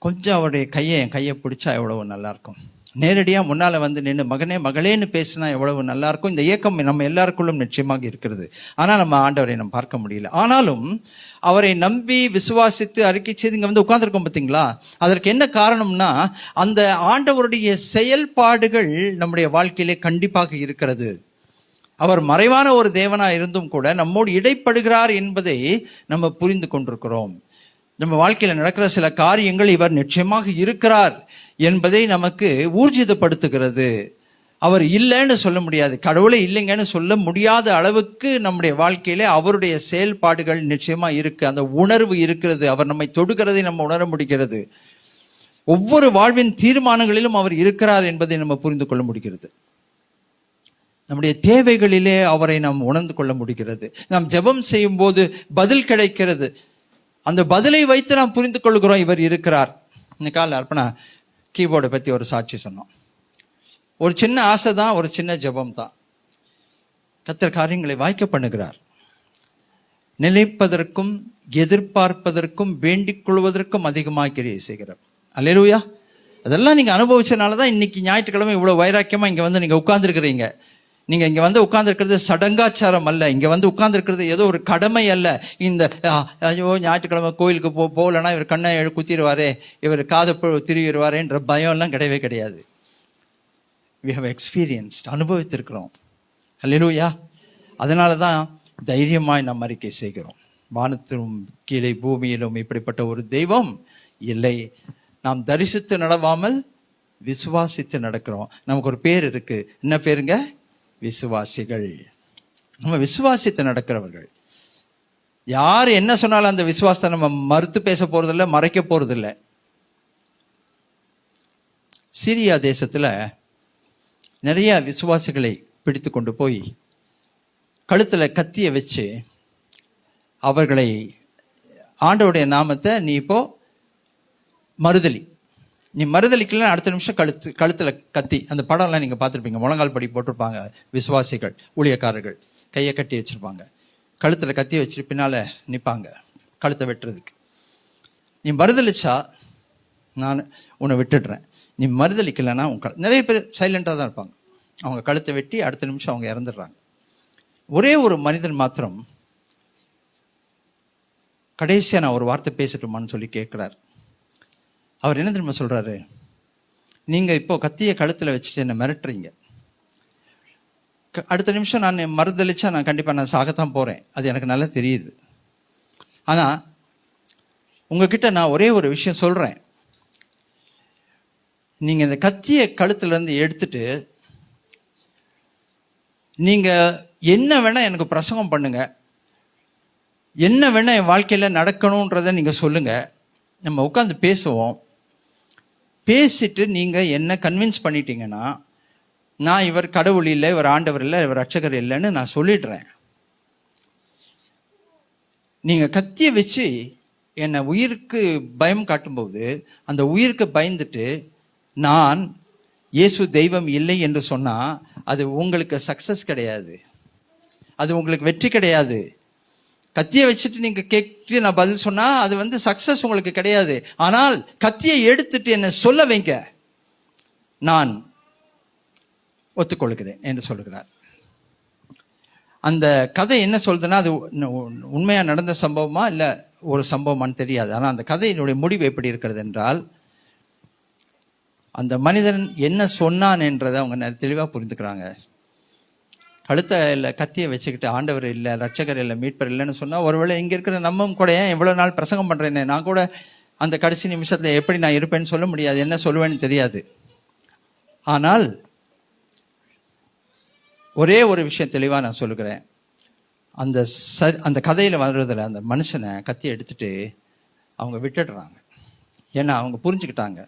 கொஞ்சம் அவருடைய என் கையை பிடிச்சா எவ்வளவு நல்லா இருக்கும், நேரடியாக முன்னால் வந்து நின்று மகனே மகளேன்னு பேசினா எவ்வளவு நல்லா இருக்கும். இந்த ஏக்கம் நம்ம எல்லாருக்குள்ளும் நிச்சயமாக இருக்கிறது. ஆனால் நம்ம ஆண்டவரை நம்ம பார்க்க முடியல. ஆனாலும் அவரை நம்பி விசுவாசித்து அறிக்கை செய்து இங்கே வந்து உட்கார்ந்துருக்கோம் பார்த்தீங்களா? அதற்கு என்ன காரணம்னா, அந்த ஆண்டவருடைய செயல்பாடுகள் நம்முடைய வாழ்க்கையிலே கண்டிப்பாக இருக்கிறது. அவர் மறைவான ஒரு தேவனாக இருந்தும் கூட நம்மோடு இடைப்படுகிறார் என்பதை நம்ம புரிந்து கொண்டிருக்கிறோம். நம்ம வாழ்க்கையில் நடக்கிற சில காரியங்கள் இவர் நிச்சயமாக இருக்கிறார் என்பதை நமக்கு ஊர்ஜிதப்படுத்துகிறது. அவர் இல்லைன்னு சொல்ல முடியாது, கடவுளே இல்லைங்கன்னு சொல்ல முடியாத அளவுக்கு நம்முடைய வாழ்க்கையிலே அவருடைய செயல்பாடுகள் நிச்சயமா இருக்கு. அந்த உணர்வு இருக்கிறது. அவர் நம்மை தொடுகிறதை நம்ம உணர முடிகிறது. ஒவ்வொரு வாழ்வின் தீர்மானங்களிலும் அவர் இருக்கிறார் என்பதை நம்ம புரிந்து கொள்ள முடிகிறது. நம்முடைய தேவைகளிலே அவரை நாம் உணர்ந்து கொள்ள முடிகிறது. நாம் ஜெபம் செய்யும் போது பதில் கிடைக்கிறது. அந்த பதிலை வைத்து நாம் புரிந்து கொள்கிறோம் இவர் இருக்கிறார். இந்த கால அர்ப்பணா கீபோர்டை பற்றி ஒரு சாட்சி சொன்னோம். ஒரு சின்ன ஆசை தான், ஒரு சின்ன ஜெபம் தான், கர்த்தர் காரியங்களை வாய்க்க பண்ணுகிறார். நினைப்பதற்கும் எதிர்பார்ப்பதற்கும் வேண்டிக் கொள்வதற்கும் அதிகமாக கிரியை செய்கிறார். அல்லேலூயா. அதெல்லாம் நீங்க அனுபவிச்சனால தான் இன்னைக்கு ஞாயிற்றுக்கிழமை இவ்வளவு வைராக்கியமா இங்க வந்து நீங்க உட்கார்ந்துருக்கிறீங்க. நீங்க இங்க வந்து உட்கார்ந்துருக்கிறது சடங்காச்சாரம் அல்ல. இங்க வந்து உட்கார்ந்துருக்கிறது ஏதோ ஒரு கடமை அல்ல. இந்த ஐயோ ஞாயிற்றுக்கிழமை கோயிலுக்கு போகலன்னா இவர் கண்ணை குத்திடுவாரே, இவர் காதை திருவிடுவாரேன்ற பயம் எல்லாம் கிடையவே கிடையாது. we have experienced, அனுபவித்திருக்கிறோம். அல்லேலூயா. அதனால தான் தைரியமாய் நாம் அறிக்கை செய்கிறோம். வானத்திலும் கீழே பூமியிலும் இப்படிப்பட்ட ஒரு தெய்வம் இல்லை. நாம் தரிசித்து நடவாமல் விசுவாசித்து நடக்கிறோம். நமக்கு ஒரு பேர் இருக்கு. என்ன பேருங்க? விசுவாசிகள். நம்ம விசுவாசித்து நடக்கிறவர்கள். யார் என்ன சொன்னாலும் அந்த விசுவாசத்தை நம்ம மறுத்து பேச போறதில்லை, மறைக்க போறதில்லை. சிரியா தேசத்துல நிறைய விசுவாசிகளை பிடித்து கொண்டு போய் கழுத்துல கத்திய வச்சு அவர்களை ஆண்டவருடைய நாமத்தை நீ இப்போ மறுதலி, நீ மறுதலிக்கலாம் அடுத்த நிமிஷம் கழுத்துல கத்தி. அந்த படம்லாம் நீங்க பார்த்துருப்பீங்க, முழங்கால் படி போட்டிருப்பாங்க. விசுவாசிகள் ஊழியக்காரர்கள் கையை கட்டி வச்சிருப்பாங்க, கழுத்துல கத்தி வச்சுட்டு பின்னால நிற்பாங்க கழுத்தை வெட்டுறதுக்கு. நீ மறுதலிச்சா நான் உன்னை விட்டுடுறேன், நீ மறுதலிக்கலைன்னா நிறைய பேர் சைலண்டாக தான் இருப்பாங்க. அவங்க கழுத்தை வெட்டி அடுத்த நிமிஷம் அவங்க இறந்துடுறாங்க. ஒரே ஒரு மனிதன் மாத்திரம் கடைசியா நான் ஒரு வார்த்தை பேசட்டுமான்னு சொல்லி கேட்கிறார். அவர் என்ன தெரியுமா சொல்றாரு? நீங்க இப்போ கத்திய கழுத்துல வச்சுட்டு என்ன மிரட்டுறீங்க, அடுத்த நிமிஷம் நான் மறுதளிச்சா நான் கண்டிப்பா நான் சாகத்தான் போறேன், அது எனக்கு நல்லா தெரியுது. ஆனா உங்ககிட்ட நான் ஒரே ஒரு விஷயம் சொல்றேன். நீங்க இந்த கத்திய கழுத்துல இருந்து எடுத்துட்டு நீங்க என்ன வேணா எனக்கு பிரசங்கம் பண்ணுங்க, என்ன வேணா என் வாழ்க்கையில நடக்கணும்ன்றத நீங்க சொல்லுங்க, நம்ம உட்காந்து பேசுவோம். பேசிட்டு நீங்க என்ன கன்வின்ஸ் பண்ணிட்டீங்கன்னா நான் இவர் கடவுள் இல்லை, இவர் ஆண்டவர் இல்லை, இவர் ரட்சகர் இல்லைன்னு நான் சொல்லிடுறேன். நீங்க கத்திய வச்சு என்னை உயிருக்கு பயம் காட்டும்போது அந்த உயிருக்கு பயந்துட்டு நான் இயேசு தெய்வம் இல்லை என்று சொன்னா அது உங்களுக்கு சக்சஸ் கிடையாது, அது உங்களுக்கு வெற்றி கிடையாது. கத்தியை வச்சுட்டு நீங்க கேட்டு நான் பதில் சொன்னா அது வந்து சக்சஸ் உங்களுக்கு கிடையாது. ஆனால் கத்தியை எடுத்துட்டு என்ன சொல்ல வைங்க, நான் ஒத்துக்கொள்கிறேன் என்று சொல்லுகிறார். அந்த கதை என்ன சொல்றதுன்னா அது உண்மையா நடந்த சம்பவமா இல்ல ஒரு சம்பவமான்னு தெரியாது. ஆனா அந்த கதையினுடைய முடிவு எப்படி இருக்கிறது என்றால், அந்த மனிதன் என்ன சொன்னான் என்றதை அவங்க தெளிவா புரிந்துக்கிறாங்க. கழுத்தை இல்லை கத்தியை வச்சுக்கிட்டு ஆண்டவர் இல்லை, ரட்சகர் இல்லை, மீட்பர் இல்லைன்னு சொன்னா ஒருவேளை இங்க இருக்கிற நம்மும் கூட ஏன் இவ்வளவு நாள் பிரசங்கம் பண்றேன்னு நான் கூட அந்த கடைசி நிமிஷத்துல எப்படி நான் இருப்பேன்னு சொல்ல முடியாது, என்ன சொல்லுவேன்னு தெரியாது. ஆனால் ஒரே ஒரு விஷயம் தெளிவா நான் சொல்லுகிறேன். அந்த கதையில வர்றதுல அந்த மனுஷனை கத்தியை எடுத்துட்டு அவங்க விட்டுடுறாங்க. ஏன்னா அவங்க புரிஞ்சுக்கிட்டாங்க,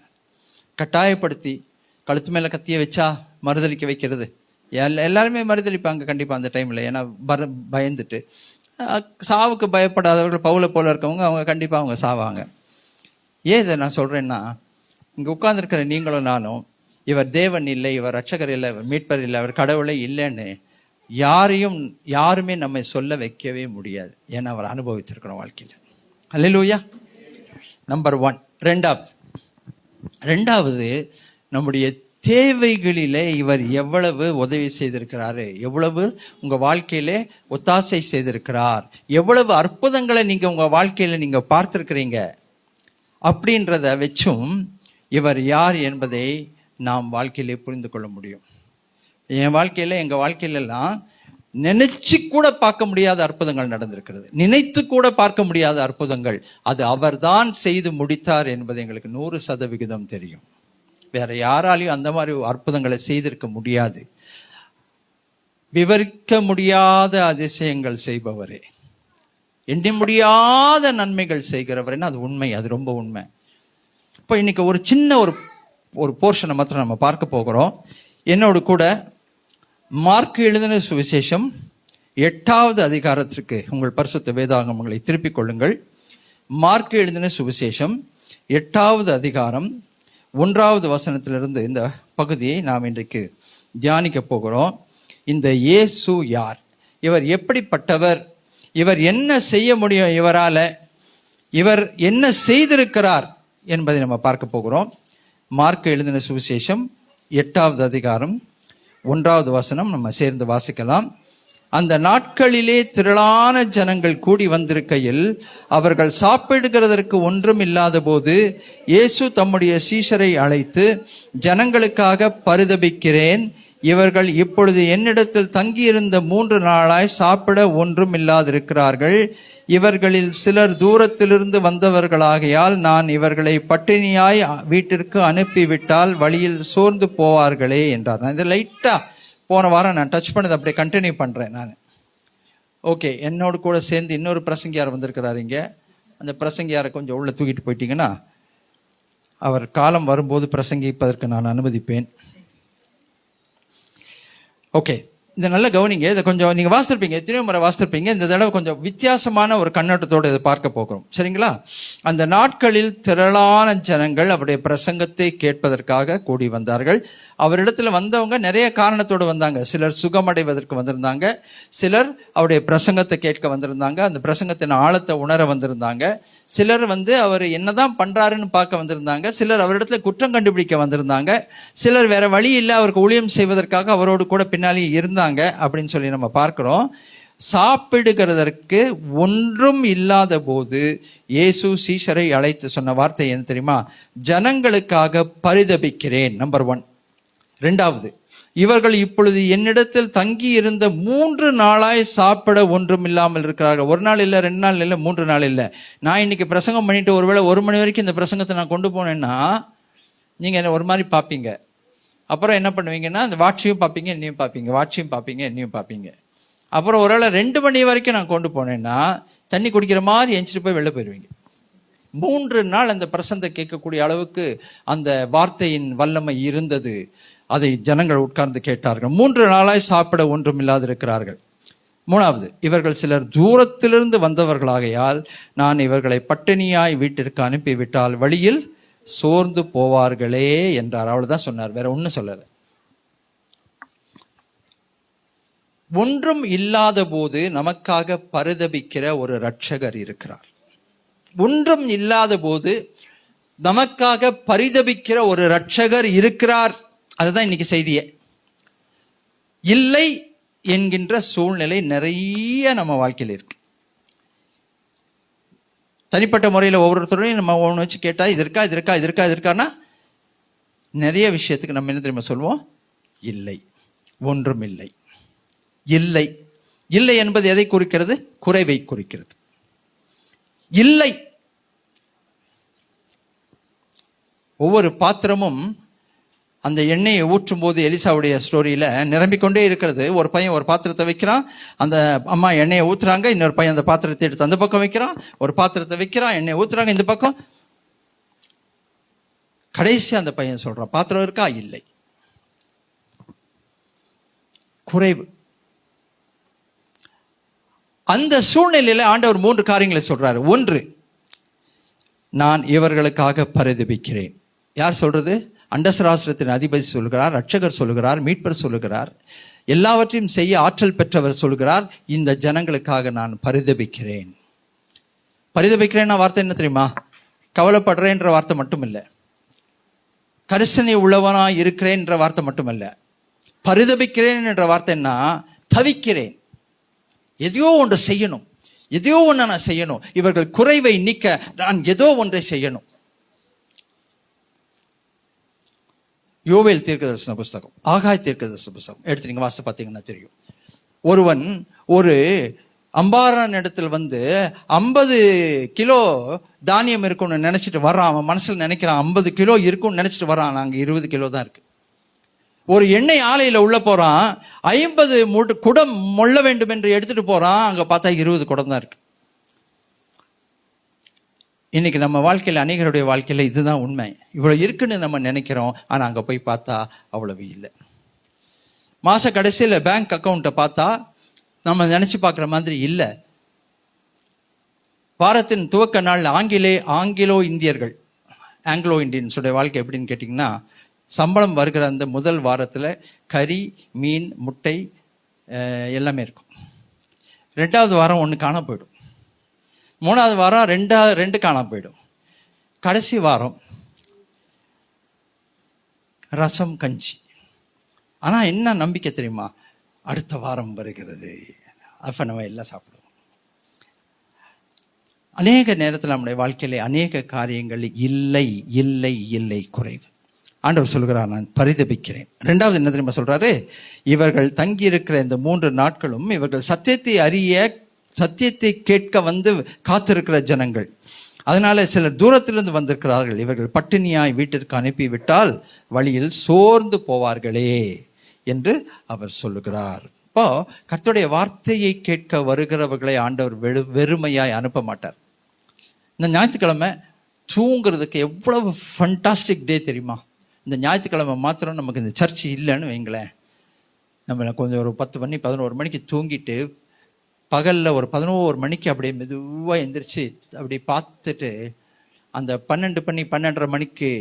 கட்டாயப்படுத்தி கழுத்து மேல கத்திய வச்சா மறுதளிக்க வைக்கிறது. எல்லாருமே மறுதளிப்பாங்க கண்டிப்பா அந்த டைம்ல. ஏன்னா பயந்துட்டு சாவுக்கு பயப்படாதவர்கள் பவுல போல இருக்கவங்க அவங்க கண்டிப்பா அவங்க சாவாங்க. ஏன் இதை நான் சொல்றேன்னா, இங்க உட்கார்ந்துருக்கிற நீங்களும் நானும் இவர் தேவன் இல்லை, இவர் ரட்சகர் இல்லை, இவர் மீட்பர் இல்லை, அவர் கடவுளே இல்லைன்னு யாருமே நம்மை சொல்ல வைக்கவே முடியாது. ஏன்னா அவர் அனுபவிச்சிருக்கிறோம் வாழ்க்கையில். அல்லேலூயா. நம்பர் 1. ரெண்டாவது நம்முடைய தேவைகளிலே இவர் எவ்வளவு உதவி செய்திருக்கிறாரு, எவ்வளவு உங்க வாழ்க்கையிலே ஒத்தாசை செய்திருக்கிறார், எவ்வளவு அற்புதங்களை நீங்க உங்க வாழ்க்கையில நீங்க பார்த்திருக்கிறீங்க அப்படின்றத வச்சும் இவர் யார் என்பதை நாம் வாழ்க்கையிலே புரிந்து கொள்ள முடியும். என் வாழ்க்கையில எங்க வாழ்க்கையில எல்லாம் நினைச்சு கூட பார்க்க முடியாத அற்புதங்கள் நடந்திருக்கிறது, நினைத்து கூட பார்க்க முடியாத அற்புதங்கள். அது அவர்தான் செய்து முடித்தார் என்பது எங்களுக்கு 100% தெரியும். வேற யாராலையும் அந்த மாதிரி அற்புதங்களை செய்திருக்க முடியாது. விவரிக்க முடியாத அதிசயங்கள் செய்பவரே, எண்ண முடியாத நன்மைகள் செய்கிறவரேன்னு அது உண்மை, அது ரொம்ப உண்மை. இப்போ இன்னைக்கு ஒரு சின்ன ஒரு போர்ஷனை மாத்திரம் நம்ம பார்க்க போகிறோம். என்னோடு கூட மார்க் எழுதின சுவிசேஷம் 8வது அதிகாரத்திற்கு உங்கள் பரிசுத்த வேதாகமங்களை திருப்பிக் கொள்ளுங்கள். மார்க் எழுதின சுவிசேஷம் 8வது அதிகாரம் 1வது வசனத்திலிருந்து இந்த பகுதியை நாம் இன்றைக்கு தியானிக்க போகிறோம். இந்த இயேசு யார்? இவர் எப்படிப்பட்டவர்? இவர் என்ன செய்ய முடியும்? இவர் என்ன செய்திருக்கிறார் என்பதை நம்ம பார்க்க போகிறோம். மார்க் எழுதின சுவிசேஷம் 8வது அதிகாரம் 1வது வசனம் நம்ம சேர்ந்து வாசிக்கலாம். அந்த நாட்களிலே திரளான ஜனங்கள் கூடி வந்திருக்கையில் அவர்கள் சாப்பிடுகிறதற்கு ஒன்றும் இல்லாத போது இயேசு தம்முடைய சீஷரை அழைத்து, ஜனங்களுக்காக பரிதபிக்கிறேன், இவர்கள் இப்பொழுது என்னிடத்தில் தங்கியிருந்த 3 நாளாய் சாப்பிட ஒன்றும் இல்லாதிருக்கிறார்கள். இவர்களில் சிலர் தூரத்திலிருந்து வந்தவர்களாகையால் நான் இவர்களை பட்டினியாய் வீட்டிற்கு அனுப்பிவிட்டால் வழியில் சோர்ந்து போவார்களே என்றார். நான் இதை லைட்டா போன வாரம் நான் டச் பண்ணதை அப்படியே கண்டினியூ பண்றேன் நான். ஓகே, என்னோடு கூட சேர்ந்து இன்னொரு பிரசங்கியார் வந்திருக்கிறாரு இங்க. அந்த பிரசங்கியாரை கொஞ்சம் உள்ள தூக்கிட்டு போயிட்டீங்கன்னா அவர் காலம் வரும்போது பிரசங்கிப்பதற்கு நான் அனுமதிப்பேன். ஓகே, இதை நல்ல கவனிங்க. இதை கொஞ்சம் நீங்க வாசித்திருப்பீங்க, எத்தனையோ முறை வாசித்திருப்பீங்க. இந்த தடவை கொஞ்சம் வித்தியாசமான ஒரு கண்ணோட்டத்தோடு இதை பார்க்க போகிறோம். சரிங்களா? அந்த நாட்களில் திரளான ஜனங்கள் அவருடைய பிரசங்கத்தை கேட்பதற்காக கூடி வந்தார்கள். அவரிடத்துல வந்தவங்க நிறைய காரணத்தோடு வந்தாங்க. சிலர் சுகமடைவதற்கு வந்திருந்தாங்க, சிலர் அவருடைய பிரசங்கத்தை கேட்க வந்திருந்தாங்க, அந்த பிரசங்கத்தின் ஆழத்தை உணர வந்திருந்தாங்க, சிலர் அவர் என்னதான் பண்றாருன்னு பார்க்க வந்திருந்தாங்க, சிலர் அவரிடத்துல குற்றம் கண்டுபிடிக்க வந்திருந்தாங்க, சிலர் வேற வழி இல்லை அவருக்கு ஊழியம் செய்வதற்காக அவரோடு கூட பின்னாலே இருந்தாங்க அப்படின்னு சொல்லி நம்ம பார்க்கிறோம். சாப்பிடுகிறதற்கு ஒன்றும் இல்லாத போது இயேசு சீஷரை அழைத்து சொன்ன வார்த்தை என்ன தெரியுமா? ஜனங்களுக்காக பரிதபிக்கிறேன். நம்பர் 1. 2வது, இவர்கள் இப்பொழுது என்னிடத்தில் தங்கி இருந்த 3 நாளாய் சாப்பிட ஒன்றும் இல்லாமல் இருக்கிறார்கள். 1 நாள் இல்லை, 2 நாள் இல்லை, 3 நாள் இல்லை. நான் இன்னைக்கு பிரசங்கம் பண்ணிட்டு ஒருவேளை 1 மணி வரைக்கும் இந்த பிரசங்கத்தை நான் கொண்டு போனேன்னா நீங்க என்ன ஒரு மாதிரி பார்ப்பீங்க. அப்புறம் என்ன பண்ணுவீங்கன்னா அந்த வாட்சியும் பார்ப்பீங்க, என்னையும் பார்ப்பீங்க, வாட்சியும் பார்ப்பீங்க, என்னையும் பார்ப்பீங்க. அப்புறம் ஒருவேளை 2 மணி வரைக்கும் நான் கொண்டு போனேன்னா தண்ணி குடிக்கிற மாதிரி எஞ்சிட்டு போய் வெளில போயிடுவீங்க. 3 நாள் அந்த பிரசங்கத்தை கேட்கக்கூடிய அளவுக்கு அந்த வார்த்தையின் வல்லமை இருந்தது. அதை ஜனங்கள் உட்கார்ந்து கேட்டார்கள். 3 நாளாய் சாப்பிட ஒன்றும் இல்லாதிருக்கிறார்கள். 3வது, இவர்கள் சிலர் தூரத்திலிருந்து வந்தவர்களாகையால் நான் இவர்களை பட்டினியாய் வீட்டிற்கு அனுப்பிவிட்டால் வழியில் சோர்ந்து போவார்களே என்றார். அவ்வளவுதான் சொன்னார், வேற ஒன்னும் சொல்லல. ஒன்றும் இல்லாத போது நமக்காக பரிதபிக்கிற ஒரு இரட்சகர் இருக்கிறார். ஒன்றும் இல்லாத போது நமக்காக பரிதபிக்கிற ஒரு இரட்சகர் இருக்கிறார். அதுதான் இன்னைக்கு செய்தியே. இல்லை என்கின்ற சூழ்நிலை நிறைய நம்ம வாழ்க்கையில் இருக்கு. தனிப்பட்ட முறையில் ஒவ்வொருத்தரையும் நம்ம ஒன்று வச்சு கேட்டா இது இருக்கா, இது இருக்கா, இது இருக்கா, இது இருக்கான்னா நிறைய விஷயத்துக்கு நம்ம என்ன தெரியுமா சொல்லுவோம்? இல்லை, ஒன்றும் இல்லை. இல்லை இல்லை என்பது எதை குறிக்கிறது? குறைவை குறிக்கிறது. இல்லை. ஒவ்வொரு பாத்திரமும் அந்த எண்ணெயை ஊற்றும் போது எலிசாவுடைய ஸ்டோரியில நிரம்பிக்கொண்டே இருக்கிறது. ஒரு பையன் ஒரு பாத்திரத்தை வைக்கிறான், அந்த அம்மா எண்ணெயை ஊத்துறாங்க, இன்னொரு பையன் அந்த பாத்திரத்தை எடுத்து அந்த பக்கம் வைக்கிறான், ஒரு பாத்திரத்தை வைக்கிறான், எண்ணெயை ஊத்துறாங்க இந்த பக்கம். கடைசி அந்த பையன் சொல்றான், பாத்திரம் இருக்கா? இல்லை. குறைவு. அந்த சூழ்நிலையில ஆண்டவர் 3 காரியங்களை சொல்றாரு. 1, நான் இவர்களுக்காக பரிதபிக்கிறேன். யார் சொல்றது? அண்டசராசிரத்தின் அதிபதி சொல்கிறார், ரட்சகர் சொல்லுகிறார், மீட்பர் சொல்லுகிறார், எல்லாவற்றையும் செய்ய ஆற்றல் பெற்றவர் சொல்கிறார், இந்த ஜனங்களுக்காக நான் பரிதபிக்கிறேன். பரிதபிக்கிறேன்னா வார்த்தை என்ன தெரியுமா? கவலைப்படுறேன்ற வார்த்தை மட்டும் இல்லை, கரிசனை உள்ளவனா இருக்கிறேன் என்ற வார்த்தை மட்டுமல்ல. பரிதபிக்கிறேன் என்ற வார்த்தை என்ன? தவிக்கிறேன், எதையோ ஒன்று செய்யணும், எதையோ ஒன்று நான் செய்யணும், இவர்கள் குறைவை நீக்க நான் ஏதோ ஒன்றை செய்யணும். யோவேல் தீர்க்கதரிசன புஸ்தகம், ஆகாய் தீர்க்கதரிசன புஸ்தகம் எடுத்து நீங்க வாசித்து பார்த்தீங்கன்னா தெரியும். ஒருவன் ஒரு அம்பாரன் இடத்துல 50 கிலோ தானியம் இருக்கும்னு நினைச்சிட்டு வர்றான். அவன் மனசுல நினைக்கிறான் 50 கிலோ இருக்கும்னு நினைச்சிட்டு வர்றான். அங்க 20 கிலோ தான் இருக்கு. ஒரு எண்ணெய் ஆலையில உள்ள போறான், 50 குடம் மொள்ள வேண்டும் என்று எடுத்துட்டு போறான். அங்க பார்த்தா 20 குடம் தான் இருக்கு. இன்னைக்கு நம்ம வாழ்க்கையில, அநேகருடைய வாழ்க்கையில இதுதான் உண்மை. இவ்வளவு இருக்குன்னு நம்ம நினைக்கிறோம், ஆனா அங்க போய் பார்த்தா அவ்வளவு இல்லை. மாச கடைசியில பேங்க் அக்கௌண்ட்டை பார்த்தா நம்ம நினைச்சு பார்க்குற மாதிரி இல்லை. வாரத்தின் துவக்க நாள் ஆங்கிலோ இந்தியர்கள், ஆங்கிலோ இந்தியன்ஸுடைய வாழ்க்கை எப்படின்னு கேட்டிங்கன்னா, சம்பளம் வருகிற அந்த முதல் வாரத்தில் கறி, மீன், முட்டை எல்லாமே இருக்கும். 2வது வாரம் 1 காணாம போயிடும். 3வது வாரம் 2 காணாம போயிடும். கடைசி வாரம் ரசம், கஞ்சி. ஆனால் என்ன நம்பிக்கை தெரியுமா? அடுத்த வாரம் வருகிறது, அப்போ நம்ம எல்லாம் சாப்பிடுவோம். அநேக நேரத்தில் நம்முடைய வாழ்க்கையிலே அநேக காரியங்கள் இல்லை இல்லை இல்லை குறைவு. ஆண்டவர் சொல்கிறார், நான் பரிதபிக்கிறேன். 2வது என்ன தெரியுமா சொல்றாரு? இவர்கள் தங்கி இருக்கிற இந்த 3 நாட்களும் இவர்கள் சத்தியத்தை அறிய, சத்தியத்தை கேட்க வந்து காத்திருக்கிற ஜனங்கள். அதனால சிலர் தூரத்திலிருந்து வந்திருக்கிறார்கள். இவர்கள் பட்டினியாய் வீட்டிற்கு அனுப்பிவிட்டால் வழியில் சோர்ந்து போவார்களே என்று அவர் சொல்லுகிறார். இப்போ கர்த்தருடைய வார்த்தையை கேட்க வருகிறவர்களை ஆண்டவர் வெறுமையாய் அனுப்ப மாட்டார். இந்த ஞாயிற்றுக்கிழமை தூங்குறதுக்கு எவ்வளவு ஃபண்டாஸ்டிக் டே தெரியுமா? இந்த ஞாயிற்றுக்கிழமை மாத்திரம் நமக்கு இந்த சர்ச்சு இல்லைன்னு வைங்களேன், நம்ம கொஞ்சம் ஒரு 10 மணி 11 மணிக்கு தூங்கிட்டு பகலில் ஒரு 11 மணிக்கு அப்படியே மெதுவாக எந்திரிச்சு அப்படி பார்த்துட்டு அந்த 12 மணி 12:30 மணிக்கு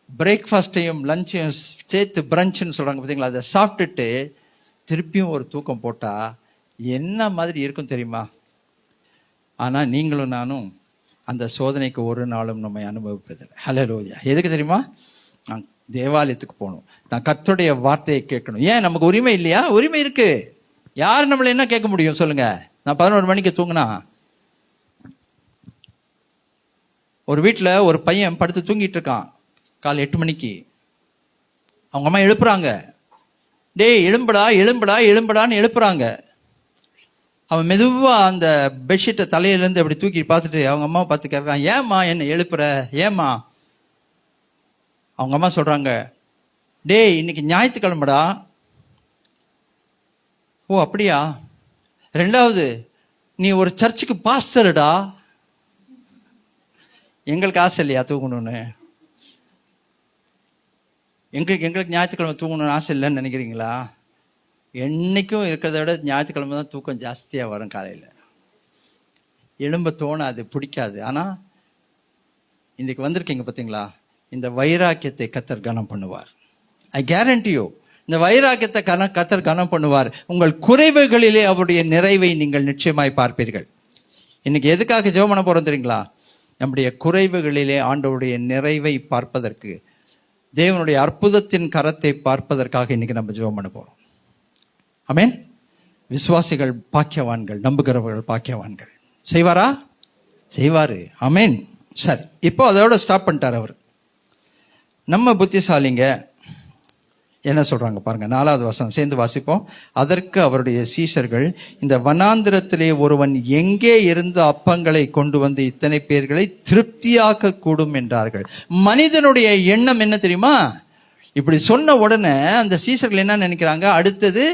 பிரேக்ஃபாஸ்ட்டையும் லஞ்சையும் சேர்த்து பிரஞ்சுன்னு சொல்கிறாங்க பார்த்தீங்களா, அதை சாப்பிட்டுட்டு திருப்பியும் ஒரு தூக்கம் போட்டால் என்ன மாதிரி இருக்கும் தெரியுமா? ஆனால் நீங்களும் நானும் அந்த சோதனைக்கு ஒரு நாளும் நம்ம அனுபவிப்பதில்லை. ஹல்லேலூயா. எதுக்கு தெரியுமா? நான் தேவாலயத்துக்கு போகணும், நான் கர்த்தருடைய வார்த்தையை கேட்கணும். ஏன் நமக்கு உரிமை இல்லையா? உரிமை இருக்கு. யார் நம்மளை என்ன கேட்க முடியும் சொல்லுங்க? நான் 11 மணிக்கு தூங்கினா, ஒரு வீட்டில் ஒரு பையன் படுத்து தூங்கிட்டு இருக்கான். காலை 8 மணிக்கு அவங்க அம்மா எழுப்புறாங்க, டேய் எழும்புடா எழும்புடா எழும்புடான்னு எழுப்புறாங்க. அவன் மெதுவாக அந்த பெட்ஷீட்டை தலையிலேருந்து அப்படி தூக்கி பார்த்துட்டு அவங்க அம்மாவை பார்த்து கேட்குறான், ஏம்மா என்னை எழுப்புற, ஏம்மா? அவங்க அம்மா சொல்கிறாங்க, டேய் இன்னைக்கு ஞாயிற்றுக்கிழமைடா. ஓ அப்படியா? 2வது, நீ ஒரு சர்ச்சுக்கு பாஸ்டருடா. எங்களுக்கு ஆசை இல்லையா தூங்கணும்னு? எங்களுக்கு ஞாயிற்றுக்கிழமை தூங்கணும்னு ஆசை இல்லைன்னு நினைக்கிறீங்களா? என்னைக்கும் இருக்கிறத விட ஞாயிற்றுக்கிழமை தான் தூக்கம் ஜாஸ்தியாக வரும். காலையில் எழும்ப தோணாது, பிடிக்காது. ஆனால் இன்றைக்கு வந்திருக்கீங்க பார்த்தீங்களா, இந்த வைராக்கியத்தை கர்த்தர் கனம் பண்ணுவார். ஐ கேரண்டி யூ, இந்த வைராக்கியத்தை கர்த்தர் கனம் பண்ணுவார். உங்கள் குறைவுகளிலே அவருடைய நிறைவை நீங்கள் நிச்சயமாய் பார்ப்பீர்கள். இன்னைக்கு எதுக்காக ஜெபம் பண்ண போகிறோம் தெரியுங்களா? நம்முடைய குறைவுகளிலே ஆண்டவருடைய நிறைவை பார்ப்பதற்கு, தேவனுடைய அற்புதத்தின் கரத்தை பார்ப்பதற்காக இன்னைக்கு நம்ம ஜெபம் பண்ண போகிறோம். ஆமென். விசுவாசிகள் பாக்கியவான்கள், நம்புகிறவர்கள் பாக்கியவான்கள். செய்வாரா? செய்வாரு. ஆமென். சரி, இப்போ அதோட ஸ்டாப் பண்ணிட்டார் அவர். நம்ம புத்திசாலிங்க என்ன சொல்றாங்க பாருங்க, 4வது வசனம் சேர்ந்து வாசிப்போம். அதற்கு அவருடைய சீஷர்கள், இந்த வனாந்திரத்திலே ஒருவன் எங்கே இருந்து அப்பங்களை கொண்டு வந்து இத்தனை பேர்களை திருப்தியாக்க கூடும் என்றார்கள். மனிதனுடைய எண்ணம் என்ன தெரியுமா? இப்படி சொன்ன உடனே அந்த சீஷர்கள் என்ன நினைக்கிறாங்க, அடுத்தது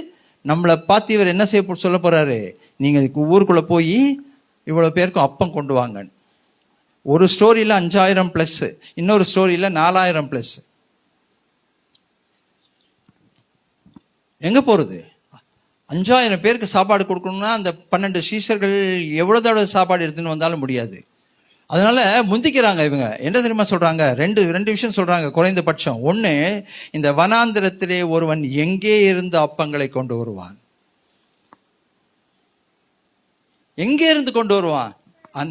நம்மளை பார்த்து இவர் என்ன செய்ய சொல்ல போறாரு, நீங்க ஊருக்குள்ள போய் இவ்வளவு பேருக்கும் அப்பம் கொண்டு வாங்க. ஒரு ஸ்டோரியில 5000 பிளஸ், இன்னொரு ஸ்டோரியில 4000 பிளஸ். எங்க போறது? 5000 பேருக்கு சாப்பாடு கொடுக்கணும்னா அந்த 12 சீஷர்கள் எவ்வளவு தடவை சாப்பாடு எடுத்துன்னு வந்தாலும் முடியாது. அதனால முந்திக்கிறாங்க. இவங்க என்ன தெரியுமா சொல்றாங்க? ரெண்டு விஷயம் சொல்றாங்க குறைந்தபட்சம். ஒண்ணு, இந்த வனாந்திரத்திலே ஒருவன் எங்கே இருந்து அப்பங்களை கொண்டு வருவான்? எங்கே இருந்து கொண்டு வருவான்?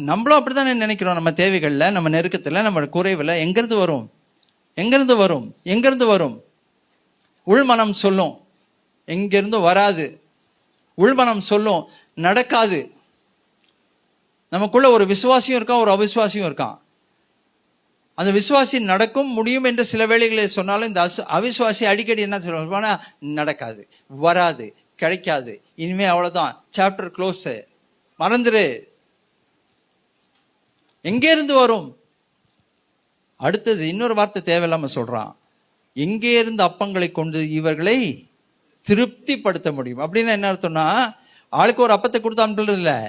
நம்மளும் அப்படித்தானே நினைக்கிறோம். நம்ம தேவைகள்ல, நம்ம நெருக்கத்துல, நம்ம குறைவுல எங்கிருந்து வரும்? எங்கிருந்து வரும்? எங்கிருந்து வரும்? உள்மனம் சொல்லும் எங்கிருந்து வராது. உள்மனம் சொல்லும் நடக்காது. நமக்குள்ள ஒரு விசுவாசியும் இருக்கான், ஒரு அவிசுவாசியும் இருக்கான். அந்த விசுவாசி நடக்கும் முடியும் என்று சில வேளைகளை சொன்னாலும் இந்த அவிசுவாசி அடிக்கடி என்ன சொல்லுவானா, நடக்காது, வராது, கிடைக்காது, இனிமே அவ்வளவுதான், சாப்டர் க்ளோஸ், மறந்துரு. எங்கே இருந்து வரும்? அடுத்தது இன்னொரு வார்த்தை தேவையில்லாம சொல்றான், எங்கே இருந்து அப்பங்களை கொண்டு இவர்களை திருப்திப்படுத்த முடியும். அப்படின்னா என்ன அர்த்தம்னா, ஆளுக்கு ஒரு அப்பத்தை கொடுத்து அனுப்புறது இல்லை,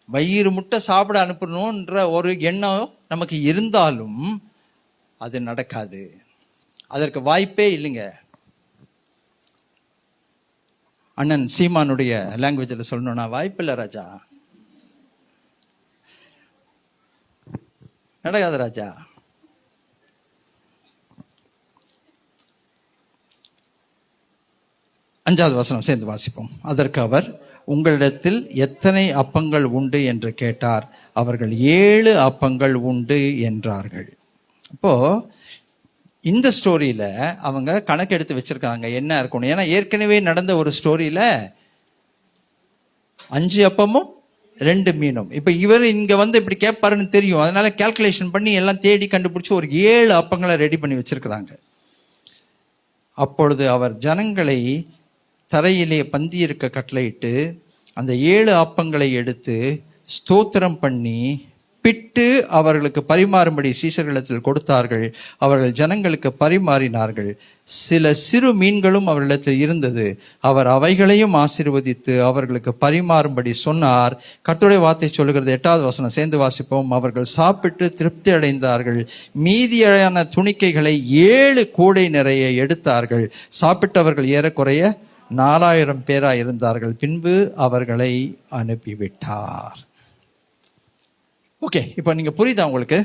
வயிறு முட்டை சாப்பிட அனுப்பணுன்ற ஒரு எண்ணம் நமக்கு இருந்தாலும் அது நடக்காது. அதற்கு வாய்ப்பே இல்லைங்க. அண்ணன் சீமானுடைய லாங்குவேஜில் சொல்லணும்னா, வாய்ப்பில்லை ராஜா. நடக்காது ராஜா. அஞ்சாவது வசனம் சேர்ந்து வாசிப்போம். அதற்கு அவர், உங்களிடத்தில் எத்தனை அப்பங்கள் உண்டு என்று கேட்டார். அவர்கள் 7 அப்பங்கள் உண்டு என்றார்கள். அப்போ இந்த ஸ்டோரியில அவங்க கணக்கு எடுத்து வச்சிருக்காங்க என்ன இருக்கணும். ஏன்னா ஏற்கனவே நடந்த ஒரு ஸ்டோரியில 5 அப்பமும் 2 மீனும். இப்ப இவர் இங்க வந்து இப்படி கேட்பாருன்னு தெரியும். அதனால கால்குலேஷன் பண்ணி எல்லாம் தேடி கண்டுபிடிச்சு ஒரு 7 அப்பங்களை ரெடி பண்ணி வச்சிருக்கிறாங்க. அப்பொழுது அவர் ஜனங்களை தரையிலே பந்தி இருக்க கட்டளையிட்டு அந்த 7 அப்பங்களை எடுத்து ஸ்தோத்திரம் பண்ணி பிட்டு அவர்களுக்கு பரிமாறும்படி சீஷர்களிடத்தில் கொடுத்தார்கள். அவர்கள் ஜனங்களுக்கு பரிமாறினார்கள். சில சிறு மீன்களும் அவர்களிடத்தில் இருந்தது. அவர் அவைகளையும் ஆசீர்வதித்து அவர்களுக்கு பரிமாறும்படி சொன்னார். கர்த்தருடைய வார்த்தை சொல்லுகிறது. 8வது வசனம் சேர்ந்து வாசிப்போம். அவர்கள் சாப்பிட்டு திருப்தி அடைந்தார்கள். மீதியான துணிக்கைகளை 7 கூடை நிறைய எடுத்தார்கள். சாப்பிட்டவர்கள் ஏறக்குறைய 4000 பேராய் இருந்தார்கள். பின்பு அவர்களை அனுப்பிவிட்டார். ஓகே, இப்போ நீங்க புரியுதா உங்களுக்கு?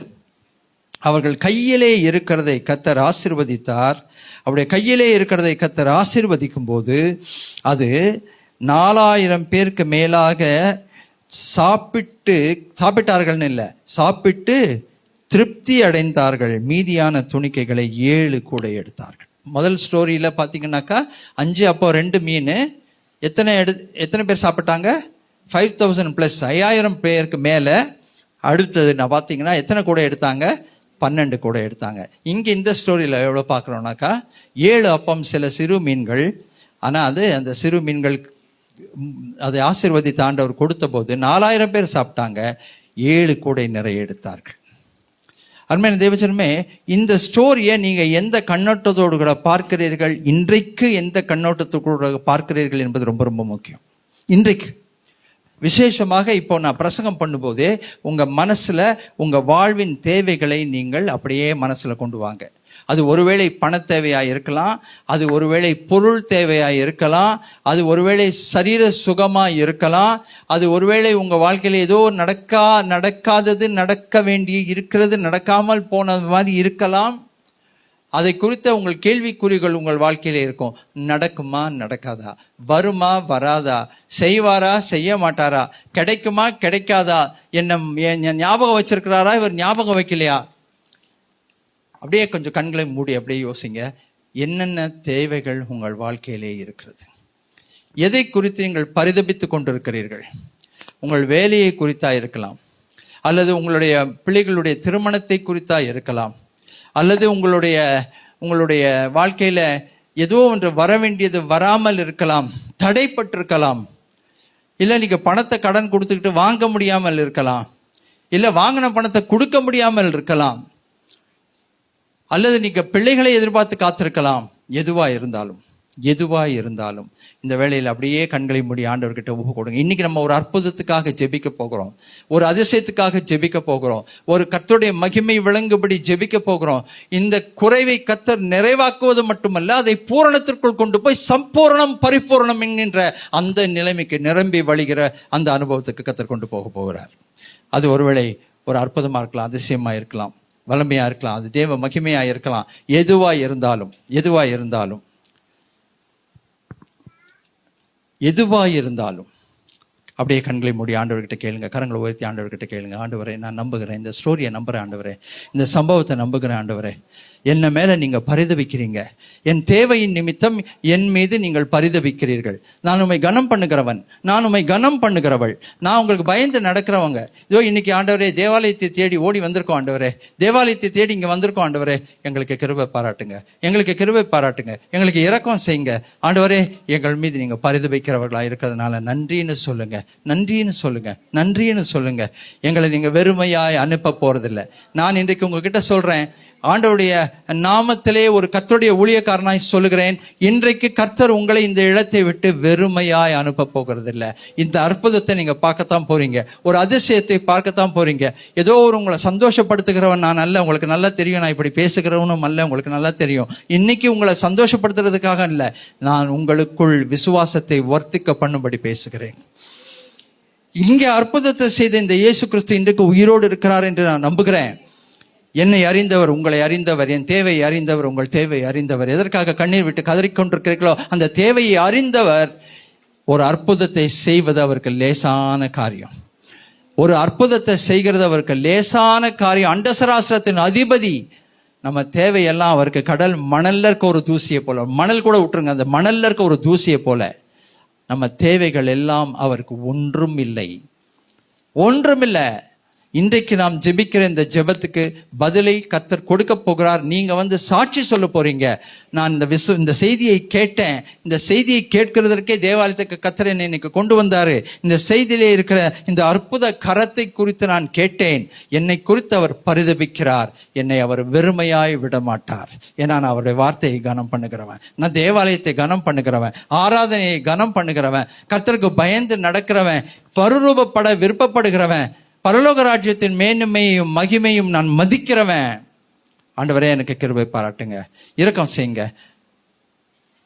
அவர்கள் கையிலே இருக்கிறதை கர்த்தர் ஆசீர்வதித்தார். அவருடைய கையிலே இருக்கிறதை கர்த்தர் ஆசீர்வதிக்கும் போது அது 4000 பேருக்கு மேலாக சாப்பிட்டார்கள்னு இல்லை, சாப்பிட்டு திருப்தி அடைந்தார்கள். மீதியான துணிக்கைகளை 7 கூடை எடுத்தார்கள். முதல் ஸ்டோரியில பாத்தீங்கன்னாக்கா 5 அப்பம் 2 மீன். எத்தனை பேர் சாப்பிட்டாங்க? 5000 பிளஸ் 5000 பேருக்கு மேல. அடுத்தது நான் பார்த்தீங்கன்னா எத்தனை கூடை எடுத்தாங்க? 12 கூடை எடுத்தாங்க. இங்க இந்த ஸ்டோரியில எவ்வளவு பார்க்குறோம்னாக்கா 7 அப்பம் சில சிறு மீன்கள். ஆனா அது அந்த சிறு மீன்கள் அதை ஆசீர்வதித்த ஆண்டவர் கொடுத்த போது 4000 பேர் சாப்பிட்டாங்க. 7 கூடை நிறைய எடுத்தார்கள். அருமையான தேவஜனமே, இந்த ஸ்டோரியை நீங்க எந்த கண்ணோட்டத்தோடு கூட பார்க்கிறீர்கள், இன்றைக்கு எந்த கண்ணோட்டத்தோடு பார்க்கிறீர்கள் என்பது ரொம்ப ரொம்ப முக்கியம். இன்றைக்கு விசேஷமாக இப்போ நான் பிரசங்கம் பண்ணும்போதே உங்க மனசுல உங்க வாழ்வின் தேவைகளை நீங்கள் அப்படியே மனசுல கொண்டு வாங்க. அது ஒருவேளை பண தேவையாக இருக்கலாம், அது ஒருவேளை பொருள் தேவையாக இருக்கலாம், அது ஒருவேளை சரீர சுகமாக இருக்கலாம், அது ஒருவேளை உங்கள் வாழ்க்கையில் ஏதோ நடக்காதது நடக்க வேண்டி இருக்கிறது நடக்காமல் போனது மாதிரி இருக்கலாம். அதை குறித்த உங்கள் கேள்விக்குறிகள் உங்கள் வாழ்க்கையில இருக்கும். நடக்குமா நடக்காதா, வருமா வராதா, செய்வாரா செய்ய மாட்டாரா, கிடைக்குமா கிடைக்காதா, என்ன ஞாபகம் வச்சிருக்கிறாரா இவர் ஞாபகம் வைக்கலையா? அப்படியே கொஞ்சம் கண்களை மூடி அப்படியே யோசிங்க. என்னென்ன தேவைகள் உங்கள் வாழ்க்கையிலே இருக்கிறது? எதை குறித்து நீங்கள் பரிதபித்து கொண்டிருக்கிறீர்கள்? உங்கள் வேலையை குறித்தா இருக்கலாம், அல்லது உங்களுடைய பிள்ளைகளுடைய திருமணத்தை குறித்தா இருக்கலாம், அல்லது உங்களுடைய வாழ்க்கையில ஏதோ ஒன்று வர வேண்டியது வராமல் இருக்கலாம், தடைப்பட்டிருக்கலாம். இல்லை நீங்க பணத்தை கடன் கொடுத்துக்கிட்டு வாங்க முடியாமல் இருக்கலாம், இல்லை வாங்கின பணத்தை கொடுக்க முடியாமல் இருக்கலாம், அல்லது நீங்க பிள்ளைகளை எதிர்பார்த்து காத்திருக்கலாம். எதுவா இருந்தாலும் இந்த வேளையில் அப்படியே கண்களை மூடி ஆண்டவர்கிட்ட ஒப்பு கொடுங்க. இன்னைக்கு நம்ம ஒரு அற்புதத்துக்காக ஜெபிக்க போகிறோம், ஒரு அதிசயத்துக்காக ஜெபிக்க போகிறோம், ஒரு கர்த்தருடைய மகிமை விளங்கும்படி ஜெபிக்க போகிறோம். இந்த குறைவை கர்த்தர் நிறைவாக்குவது மட்டுமல்ல, அதை பூரணத்திற்குள் கொண்டு போய் சம்பூர்ணம் பரிபூர்ணம் என்கின்ற அந்த நிலைமைக்கு நிரம்பி வழிகிற அந்த அனுபவத்துக்கு கர்த்தர் கொண்டு போக போகிறார். அது ஒருவேளை ஒரு அற்புதமா இருக்கலாம், அதிசயமா இருக்கலாம், வல்லமையா இருக்கலாம், அது தேவ மகிமையா இருக்கலாம். எதுவா இருந்தாலும் அப்படியே கண்களை மூடி ஆண்டவர்கிட்ட கேளுங்க. கரங்களை உயர்த்தி ஆண்டவர்கிட்ட கேளுங்க. ஆண்டவரே, நான் நம்புகிறேன், இந்த ஸ்டோரியை நம்புகிறேன் ஆண்டவரே, இந்த சம்பவத்தை நம்புகிறேன் ஆண்டவரே. என்ன மேல நீங்க பரிதபிக்கிறீங்க, என் தேவையின் நிமித்தம் என் மீது நீங்கள் பரிதபிக்கிறீர்கள். நான் உண்மை கனம் பண்ணுகிறவன், நான் உண்மை கனம் பண்ணுகிறவள், நான் உங்களுக்கு பயந்து நடக்கிறவங்க. இதோ இன்னைக்கு ஆண்டவரே தேவாலயத்தை தேடி ஓடி வந்திருக்கோம் ஆண்டவரே, தேவாலயத்தை தேடி இங்க வந்திருக்கோம் ஆண்டவரே. எங்களுக்கு கிருபை பாராட்டுங்க, எங்களுக்கு இரக்கம் செய்யுங்க ஆண்டவரே. எங்கள் மீது நீங்க பரிதபிக்கிறவர்களா இருக்கிறதுனால நன்றின்னு சொல்லுங்க. எங்களை நீங்க வெறுமையாய் அனுப்ப போறதில்லை. நான் இன்றைக்கு உங்ககிட்ட சொல்றேன், ஆண்டவருடைய நாமத்திலே ஒரு கர்த்தருடைய ஊழியக்காரனாய் சொல்லுகிறேன், இன்றைக்கு கர்த்தர் உங்களை இந்த இடத்தை விட்டு வெறுமையாய் அனுப்ப போகிறதில்லை. இந்த அற்புதத்தை நீங்க பார்க்கத்தான் போறீங்க, ஒரு அதிசயத்தை பார்க்கத்தான் போறீங்க. ஏதோ ஒரு உங்களை சந்தோஷப்படுத்துகிறவன் நான் அல்ல, உங்களுக்கு நல்லா தெரியும். நான் இப்படி பேசுகிறவனும் அல்ல, உங்களுக்கு நல்லா தெரியும். இன்னைக்கு உங்களை சந்தோஷப்படுத்துறதுக்காக இல்லை, நான் உங்களுக்குள் விசுவாசத்தை வர்த்திக்க பண்ணும்படி பேசுகிறேன். இங்கே அற்புதத்தை செய்த இந்த இயேசு கிறிஸ்து இன்றைக்கு உயிரோடு இருக்கிறார் என்று நான் நம்புகிறேன். என்னை அறிந்தவர் உங்களை அறிந்தவர், என் தேவையை அறிந்தவர் உங்கள் தேவையை அறிந்தவர். எதற்காக கண்ணீர் விட்டு கதறிக்கொண்டிருக்கிறீர்களோ அந்த தேவையை அறிந்தவர். ஒரு அற்புதத்தை செய்வது அவருக்கு லேசான காரியம். ஒரு அற்புதத்தை செய்கிறது அவருக்கு லேசான காரியம். அண்டசராசிரத்தின் அதிபதி. நம்ம தேவையெல்லாம் அவருக்கு கடல் மணல்ல இருக்க ஒரு தூசியை போல, மணல் கூட விட்டுருங்க, அந்த மணல்ல இருக்க ஒரு தூசியை போல நம்ம தேவைகள் எல்லாம் அவருக்கு ஒன்றும் இல்லை, ஒன்றுமில்லை. இன்றைக்கு நாம் ஜெபிக்கிற இந்த ஜெபத்துக்கு பதிலை கர்த்தர் கொடுக்க போகிறார். நீங்க சாட்சி சொல்ல போறீங்க. நான் இந்த செய்தியை கேட்டேன், இந்த செய்தியை கேட்கிறதற்கே தேவாலயத்துக்கு கர்த்தர் என்னை இன்னைக்கு கொண்டு வந்தாரு. இந்த செய்தியிலே இருக்கிற இந்த அற்புத கரத்தை குறித்து நான் கேட்டேன். என்னை குறித்து அவர் பரிதபிக்கிறார். என்னை அவர் வெறுமையாய் விட மாட்டார். ஏன்னா நான் அவருடைய வார்த்தையை கனம் பண்ணுகிறவன், நான் தேவாலயத்தை கனம் பண்ணுகிறவன், ஆராதனையை கனம் பண்ணுகிறவன், கர்த்தருக்கு பயந்து நடக்கிறவன், பருரூபப்பட விருப்பப்படுகிறவன், பரலோக ராஜ்யத்தின் மேன்மையையும் மகிமையும் நான் மதிக்கிறவன். ஆண்டவரே எனக்கு கிருபை பாராட்டுங்க, இரக்கம் செய்யுங்க.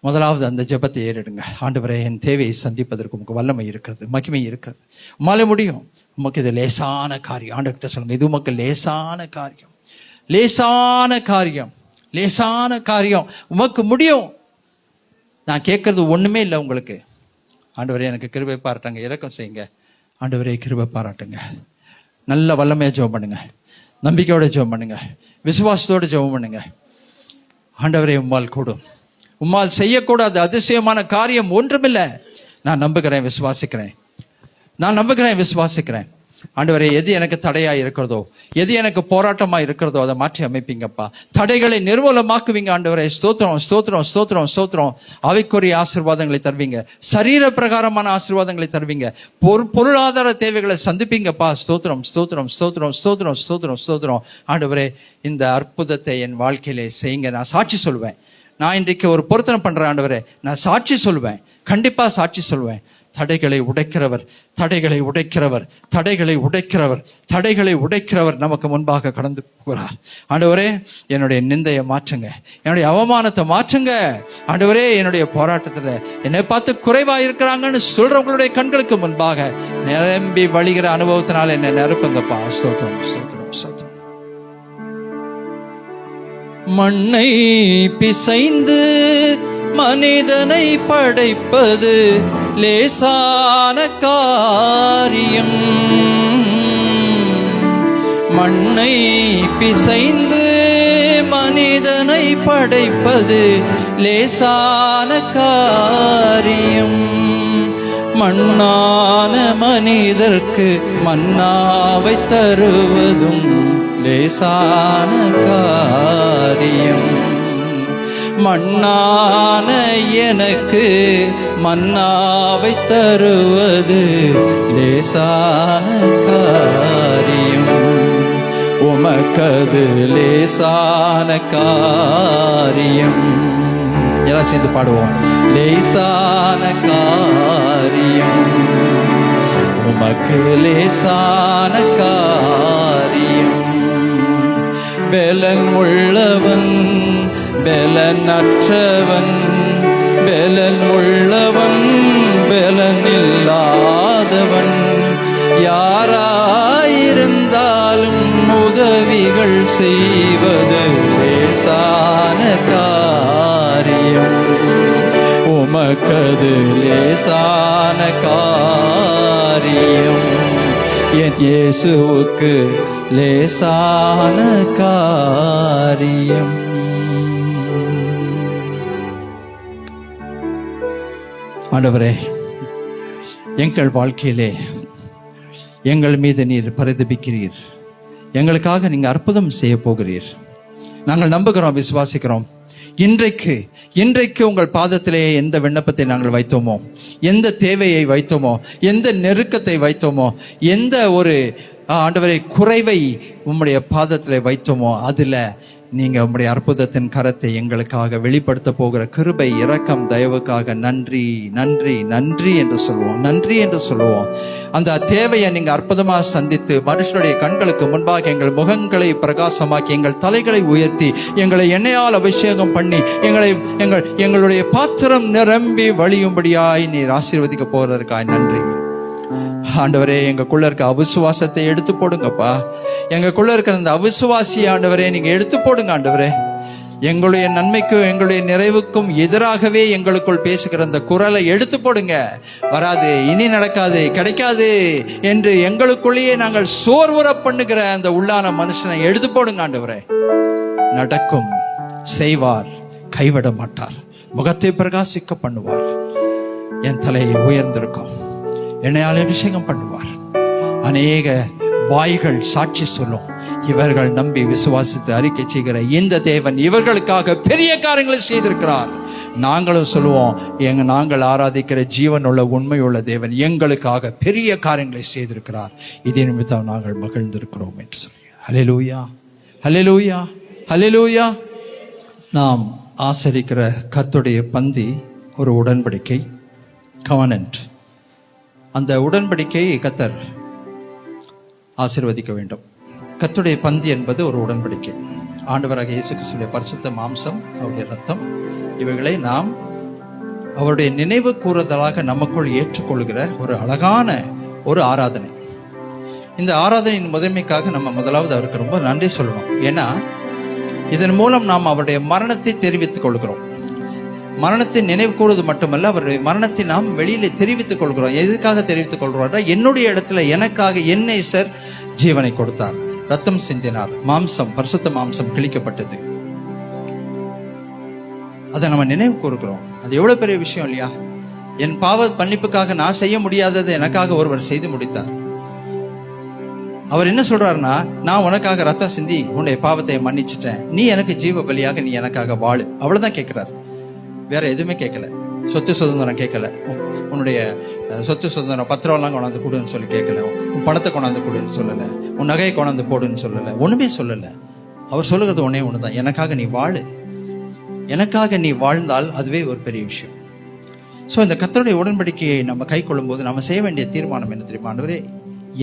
முதலாவது அந்த ஜெபத்தை ஏறிடுங்க. ஆண்டவரே என் தேவையை சந்திப்பதற்கு உமக்கு வல்லமை இருக்கிறது, மகிமை இருக்கிறது, உம்மாலே முடியும். உமக்கு இது லேசான காரியம். ஆண்டவர்கிட்ட சொல்லுங்க, இது உமக்கு லேசான காரியம், லேசான காரியம், லேசான காரியம், உமக்கு முடியும். நான் கேட்கறது ஒண்ணுமே இல்லை உங்களுக்கு. ஆண்டவரே எனக்கு கிருபை பாராட்டுங்க, இரக்கம் செய்யுங்க. ஆண்டவரே கிருபை பாராட்டுங்க. நல்ல வல்லமையாக ஜெபம் பண்ணுங்க, நம்பிக்கையோட ஜெபம் பண்ணுங்க, விசுவாசத்தோடு ஜெபம் பண்ணுங்க. ஆண்டவரே உம்மால் கூடும், உம்மால் செய்யக்கூடாது அதிசயமான காரியம் ஒன்றுமில்லை. நான் நம்புகிறேன், விசுவாசிக்கிறேன், நான் நம்புகிறேன், விசுவாசிக்கிறேன். ஆண்டவரே எது எனக்கு தடையா இருக்கிறதோ, எது எனக்கு போராட்டமா இருக்கிறதோ அதை மாற்றி அமைப்பீங்கப்பா. தடைகளை நிர்மூலமாக்குவீங்க. ஆண்டவரே ஸ்தோத்திரம், ஸ்தோத்திரம், ஸ்தோத்திரம், ஸ்தோத்திரம். அவைக்குரிய ஆசீர்வாதங்களை தருவீங்க, சரீர பிரகாரமான ஆசீர்வாதங்களை தருவீங்க, பொருளாதார தேவைகளை சந்திப்பீங்கப்பா. ஸ்தோத்திரம், ஸ்தோத்திரம், ஸ்தோத்திரம், ஸ்தோத்திரம், ஸ்தோத்திரம், ஸ்தோத்திரம். ஆண்டவரே இந்த அற்புதத்தை என் வாழ்க்கையிலே செய்யுங்க. நான் சாட்சி சொல்வேன். நான் இன்றைக்கு ஒரு பொருத்தனை பண்றேன். ஆண்டவரே நான் சாட்சி சொல்வேன், கண்டிப்பா சாட்சி சொல்வேன். தடைகளை உடைக்கிறவர், தடைகளை உடைக்கிறவர், தடைகளை உடைக்கிறவர், தடைகளை உடைக்கிறவர் நமக்கு முன்பாக கடந்து போகிறார். ஆண்டவரே என்னுடைய நிந்தையை மாற்றுங்க, என்னுடைய அவமானத்தை மாற்றுங்க. ஆண்டவரே என்னுடைய போராட்டத்தில் என்னை பார்த்து குறைவா இருக்கிறாங்கன்னு சொல்றவங்களுடைய கண்களுக்கு முன்பாக நிரம்பி வழிகிற அனுபவத்தினால் என்னை நிரப்புங்கப்பா. ஸ்தோத்திரம், ஸ்தோத்திரம், ஸ்தோத்திரம். மண்ணை பிசைந்து மனிதனை படைப்பது லேசான காரியம். மண்ணை பிசைந்து மனிதனை படைப்பது லேசான காரியம். மண்ணான மனிதர்க்கு மன்னாவை தருவதும் லேசான காரியம். மண்ணான எனக்கு மன்னாவை தருவது லேசான காரியம். உமக்கது லேசான காரியம். எல்லாம் சேர்ந்து பாடுவோம். லேசான காரியம், உமக்கு லேசான காரியம். பெலன் உள்ளவன் பெலன் அற்றவன், பெலன் உள்ளவன் பெலன் இல்லாதவன், யாராயிருந்தாலும் உதவிகள் செய்வது லேசான காரியம். உமக்கது லேசான காரியம். என் இயேசுவுக்கு லேசான காரியம். ஆண்டவரே எங்கள் வாழ்க்கையிலே எங்கள் மீது நீர் பரிதபிக்கிறீர். எங்களுக்காக நீங்க அற்புதம் செய்ய போகிறீர். நாங்கள் நம்புகிறோம், விசுவாசிக்கிறோம். இன்றைக்கு உங்கள் பாதத்திலே எந்த விண்ணப்பத்தை நாங்கள் வைத்தோமோ, எந்த தேவையை வைத்தோமோ, எந்த நெருக்கத்தை வைத்தோமோ, எந்த ஒரு ஆண்டவரை குறைவை உம்முடைய பாதத்திலே வைத்தோமோ, அதுல நீங்க உம்முடைய அற்புதத்தின் கரத்தை எங்களுக்காக வெளிப்படுத்த போகிற கிருபை, இரக்கம், தயவுக்காக நன்றி, நன்றி, நன்றி என்று சொல்லுவோம். நன்றி என்று சொல்லுவோம். அந்த தேவையை நீங்க அற்புதமா சந்தித்து மனுஷனுடைய கண்களுக்கு முன்பாக எங்கள் முகங்களை பிரகாசமாக்கி, எங்கள் தலைகளை உயர்த்தி, எங்களை எண்ணெயால் அபிஷேகம் பண்ணி, எங்களுடைய பாத்திரம் நிரம்பி வழியும்படியாய் நீர் ஆசீர்வதிக்க போறதற்காய் நன்றி. ஆண்டவரே, எங்களுக்குள்ள இருக்க அவிசுவாசத்தை எடுத்து போடுங்கப்பா. எங்களுக்குள்ள இருக்கிற அந்த அவிசுவாசி ஆண்டவரே நீங்க எடுத்து போடுங்க ஆண்டவரே. எங்களுடைய நன்மைக்கும் எங்களுடைய நிறைவுக்கும் எதிராகவே எங்களுக்குள் பேசுகிற அந்த குரலை எடுத்து போடுங்க. வராது, இனி நடக்காது, கிடைக்காது என்று எங்களுக்குள்ளேயே நாங்கள் சோர்வுற பண்ணுகிற அந்த உள்ளான மனுஷனை எடுத்து போடுங்க ஆண்டவரே. நடக்கும், செய்வார், கைவிட மாட்டார், முகத்தை பிரகாசிக்க பண்ணுவார். என் தலையை உயர்ந்திருக்கும், என்னையால் அபிஷேகம் பண்ணுவார். அநேக வாய்கள் சாட்சி சொல்லும், இவர்கள் நம்பி விசுவாசித்து அறிக்கை செய்கிற இந்த தேவன் இவர்களுக்காக பெரிய காரியங்களை செய்திருக்கிறார். நாங்களும் சொல்லுவோம், நாங்கள் ஆராதிக்கிற ஜீவனுள்ள உண்மையுள்ள தேவன் எங்களுக்காக பெரிய காரியங்களை செய்திருக்கிறார். இதே நிமித்தம் நாங்கள் மகிழ்ந்திருக்கிறோம் என்று சொல்லி ஹல்லேலூயா, ஹல்லேலூயா, ஹல்லேலூயா. நாம் ஆசரிக்கிற கர்த்தருடைய பந்தி ஒரு உடன்படிக்கை, கவனன்ட். அந்த உடன்படிக்கையை கர்த்தர் ஆசீர்வதிக்க வேண்டும். கர்த்தருடைய பந்தி என்பது ஒரு உடன்படிக்கை. ஆண்டவராக இயேசு கிறிஸ்துவின் பரிசுத்த மாம்சம், அவருடைய ரத்தம், இவைகளை நாம் அவருடைய நினைவு கூறுதலாக நமக்குள் ஏற்றுக்கொள்கிற ஒரு அழகான ஒரு ஆராதனை. இந்த ஆராதனையின் முதன்மைக்காக நம்ம முதலாவது அவருக்கு ரொம்ப நன்றி சொல்லணும். ஏன்னா இதன் மூலம் நாம் அவருடைய மரணத்தை தெரிவித்துக் கொள்கிறோம். மரணத்தை நினைவு கூறுவது மட்டுமல்ல, அவருடைய மரணத்தை நாம் வெளியிலே தெரிவித்துக் கொள்கிறோம். எதுக்காக தெரிவித்துக் கொள்கிறோம்? என்னுடைய இடத்துல எனக்காக என்னை சார் ஜீவனை கொடுத்தார், ரத்தம் சிந்தினார், மாம்சம், பரிசுத்த மாம்சம் கிழிக்கப்பட்டது. அதை நம்ம நினைவு கூறுகிறோம். அது எவ்வளவு பெரிய விஷயம் இல்லையா? என் பாவ மன்னிப்புக்காக நான் செய்ய முடியாததை எனக்காக ஒருவர் செய்து முடித்தார். அவர் என்ன சொல்றாருன்னா, நான் உனக்காக ரத்தம் சிந்தி உன்னுடைய பாவத்தை மன்னிச்சுட்டேன், நீ எனக்கு ஜீவ பலியாக நீ எனக்காக வாழு. அவ்வளவுதான் கேட்கிறார், வேற எதுவுமே கேட்கல. சொத்து சுதந்திரம் கேட்கல, உன்னுடைய சொத்து சுதந்திரம் பத்திரம்லாம் கொண்டாந்து கொடுன்னு சொல்லி கேட்கல, உன் பணத்தை கொண்டாந்து கொடுன்னு சொல்லலை, உன் நகையை கொண்டாந்து போடுன்னு சொல்லலை, ஒண்ணுமே சொல்லலை. அவர் சொல்லுகிறது ஒன்னே ஒண்ணுதான், எனக்காக நீ வாழு. எனக்காக நீ வாழ்ந்தால் அதுவே ஒரு பெரிய விஷயம். ஸோ இந்த கர்த்தருடைய உடன்படிக்கையை நம்ம கை கொள்ளும் போது நம்ம செய்ய வேண்டிய தீர்மானம் என்ன தெரியுமா? ஆண்டவரே,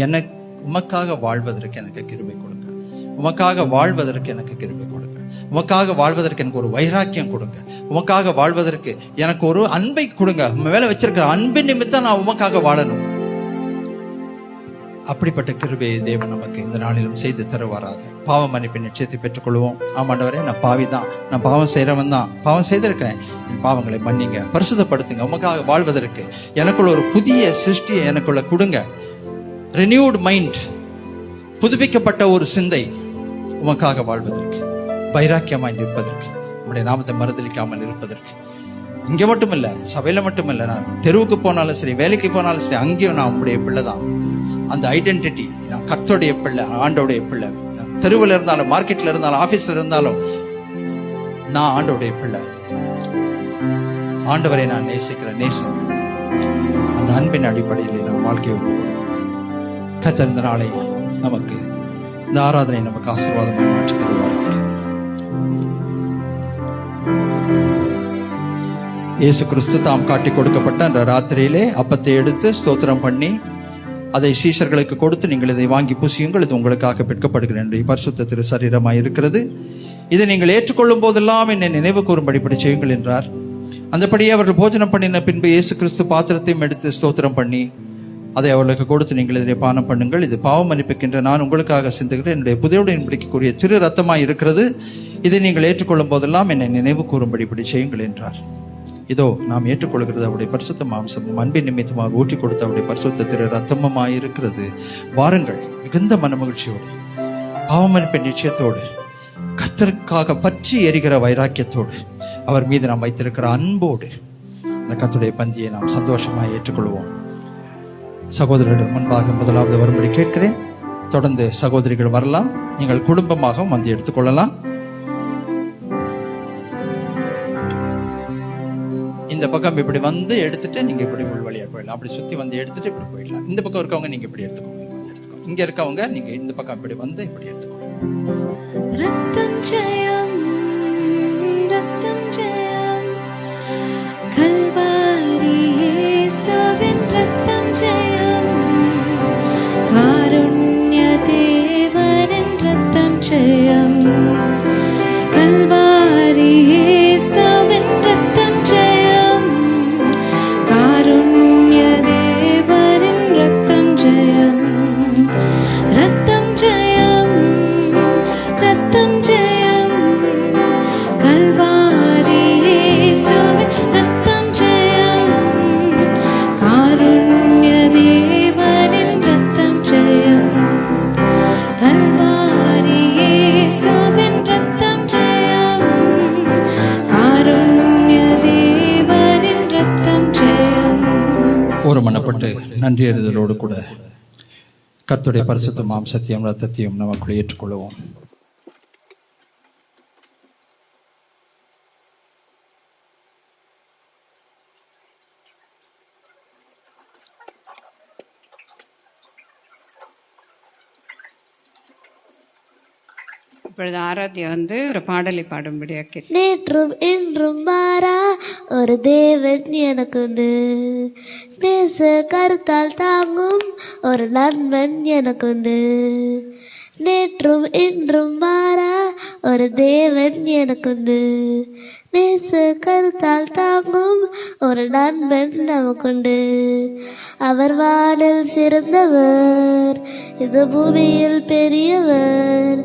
எனக்கு உமக்காக வாழ்வதற்கு எனக்கு கிருபை கொடுங்க, உமக்காக வாழ்வதற்கு எனக்கு கிருபை கொடுங்க, உமக்காக வாழ்வதற்கு எனக்கு ஒரு வைராக்கியம் கொடுங்க, உமக்காக வாழ்வதற்கு எனக்கு ஒரு அன்பை கொடுங்க. உங்க மேல வச்சிருக்கிற அன்பின் நிமித்தம் நான் உமக்காக வாழணும். அப்படிப்பட்ட கிருபையை தேவன் நமக்கு இந்த நாளிலும் செய்து தருவாராக. பாவ மன்னிப்பின் நிச்சயத்தை பெற்றுக்கொள்வோம். ஆமாண்டவரே, நான் பாவி தான், நான் பாவம் செய்யறவன் தான், பாவம் செய்திருக்கிறேன், என் பாவங்களை மன்னிங்க, பரிசுத்தப்படுத்துங்க. உமக்காக வாழ்வதற்கு எனக்குள்ள ஒரு புதிய சிருஷ்டியை எனக்குள்ள கொடுங்க. ரெனியூட் மைண்ட், புதுப்பிக்கப்பட்ட ஒரு சிந்தை, உமக்காக வாழ்வதற்கு, வைராக்கியமாய் நிற்பதற்கு, உங்களுடைய நாமத்தை மறுதலிக்காமல் இருப்பதற்கு. இங்க மட்டும் இல்ல, சபையில மட்டும் இல்ல, நான் தெருவுக்கு போனாலும் சரி, வேலைக்கு போனாலும் சரி, அங்கேயும் நான் உங்களுடைய பிள்ளை தான். அந்த ஐடென்டிட்டி, நான் கர்த்தருடைய பிள்ளை, ஆண்டோடைய பிள்ளை. தெருவில் இருந்தாலும், மார்க்கெட்ல இருந்தாலும், ஆபீஸ்ல இருந்தாலும், நான் ஆண்டோடைய பிள்ளை. ஆண்டவரை நான் நேசிக்கிற நேசம், அந்த அன்பின் அடிப்படையில் நாம் வாழ்க்கையை கர்த்தர் இந்த நாளை நமக்கு, இந்த ஆராதனை நமக்கு ஆசீர்வாதமாக மாற்றி தருவாராக. இயேசு கிறிஸ்து தாம் காட்டி கொடுக்கப்பட்ட அந்த ராத்திரியிலே அப்பத்தை எடுத்து ஸ்தோத்திரம் பண்ணி அதை சீஷர்களுக்கு கொடுத்து, நீங்கள் இதை வாங்கி புசியுங்கள், இது உங்களுக்காக பெற்கப்படுகிறேன், பரிசுத்த திரு சரீரமாய் இருக்கிறது, இதை நீங்கள் ஏற்றுக்கொள்ளும் போதெல்லாம் என்னை நினைவு கூறும்படிப்படி செய்யுங்கள் என்றார். அந்தபடியே அவர்கள் போஜனம் பண்ணின பின்பு இயேசு கிறிஸ்து பாத்திரத்தையும் எடுத்து ஸ்தோத்திரம் பண்ணி அதை அவர்களுக்கு கொடுத்து, நீங்கள் இதை பானம் பண்ணுங்கள், இது பாவம் மன்னிப்புக்கின்ற நான் உங்களுக்காக சிந்துகிறேன் என்னுடைய புதிய உடன்படிக்கைக்குரிய திரு ரத்தமாய் இருக்கிறது, இதை நீங்கள் ஏற்றுக்கொள்ளும் போதெல்லாம் என்னை நினைவு கூறும்படிப்படி செய்யுங்கள் என்றார். இதோ நாம் ஏற்றுக்கொள்கிறது அவருடைய பரிசுத்த மாம்சமும் அன்பின் நிமித்தமாக ஊற்றி கொடுத்த அவருடைய பரிசுத்த திரு ரத்தமுமாய் இருக்கிறது. வாருங்கள், மிகுந்த மனமகிழ்ச்சியோடு, பாவமன்னிப்பின் நிச்சயத்தோடு, கர்த்தருக்காக பற்றி எரிகிற வைராக்கியத்தோடு, அவர் மீது நாம் வைத்திருக்கிற அன்போடு இந்த கர்த்தருடைய பந்தியை நாம் சந்தோஷமாய் ஏற்றுக்கொள்வோம். சகோதரர்கள் முன்பாக முதலாவது வரும்படி கேட்கிறேன். தொடர்ந்து சகோதரிகள் வரலாம், நீங்கள் குடும்பமாக வந்து எடுத்துக்கொள்ளலாம். இந்த பக்கம் இப்படி வந்து எடுத்துட்டு நீங்க இப்படி உள் வழியா போயிடலாம், அப்படி சுத்தி வந்து எடுத்துட்டு இப்படி போயிடலாம். இந்த பக்கம் இருக்கவங்க நீங்க இப்படி எடுத்துக்கோங்க, இங்க இருக்கவங்க நீங்க இந்த பக்கம் இப்படி வந்து இப்படி எடுத்துக்கோங்க. ரத்தம் ஜெயம், ரத்தம் ஜெயம், கல்வாரி இயேசுவின் ரத்தம் ஜெயம், காருண்ய தேவனின் ரத்தம் ஜெயம், கல்வாரி இயேசுவின் ரத்தம் ஜெயம், காருண்ய தேவனின் ரத்தம் ஜெயம். ஒரு மனப்பட்டு நன்றி அறிதலோடு கூட கர்த்தருடைய பரிசுத்த மாம்சத்தையும் ரத்தத்தையும் நமக்குள் ஏற்றுக்கொள்வோம். இப்பொழுது ஆராத்யா ஒரு பாடலை பாடும்படியாக கேட்டு. நேற்றும் இன்றும் மாறா ஒரு தேவன் எனக்குண்டு, நேச கருத்தால் தாங்கும் ஒரு நண்பன் எனக்குண்டு. நேற்றும் இன்றும் மாறா ஒரு தேவன் எனக்குண்டு, நேச கருத்தால் தாங்கும் ஒரு நண்பன் நமக்குண்டு. அவர் வானில் சிறந்தவர், இந்த பூமியில் பெரியவர்,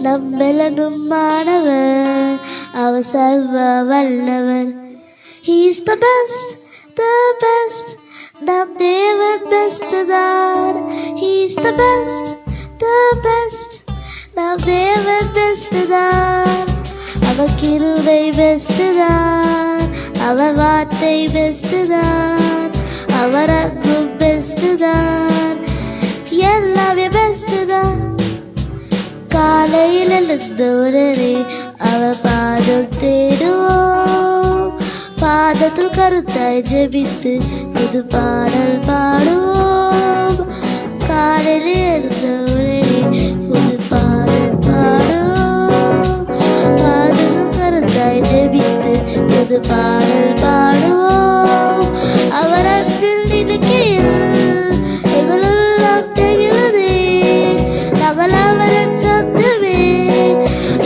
நம்மெலனும் மாணவர், அவர் சர்வ வல்லவர். He is the best, நம் தேவன் பெஸ்ட் தான். He is the best, நம் தேவன் பெஸ்ட் தான். அவர் கிருபை பெஸ்ட் தான், அவர் வார்த்தை பெஸ்ட் தான், அவர் அன்பு பெஸ்ட் தான், எல்லாமே பெஸ்ட் தான். காலையில் எழுந்த உடனே அவர் பாதம் தேடுவோம், பாதத்தில் கருத்தாய் ஜெபித்து புது பாடல் பாடுவோம். காலையில் எழுந்த உடனே புது பாடல் பாடுவோம், பாதத்தில் கருத்தாய் ஜெபித்து புது பாடல் பாடுவோம். அவர் அன்பில் நினைக்கையில் எங்களுள்ளம் திகழ்கிறதே, நாங்கள் அவரின் சொந்தமே,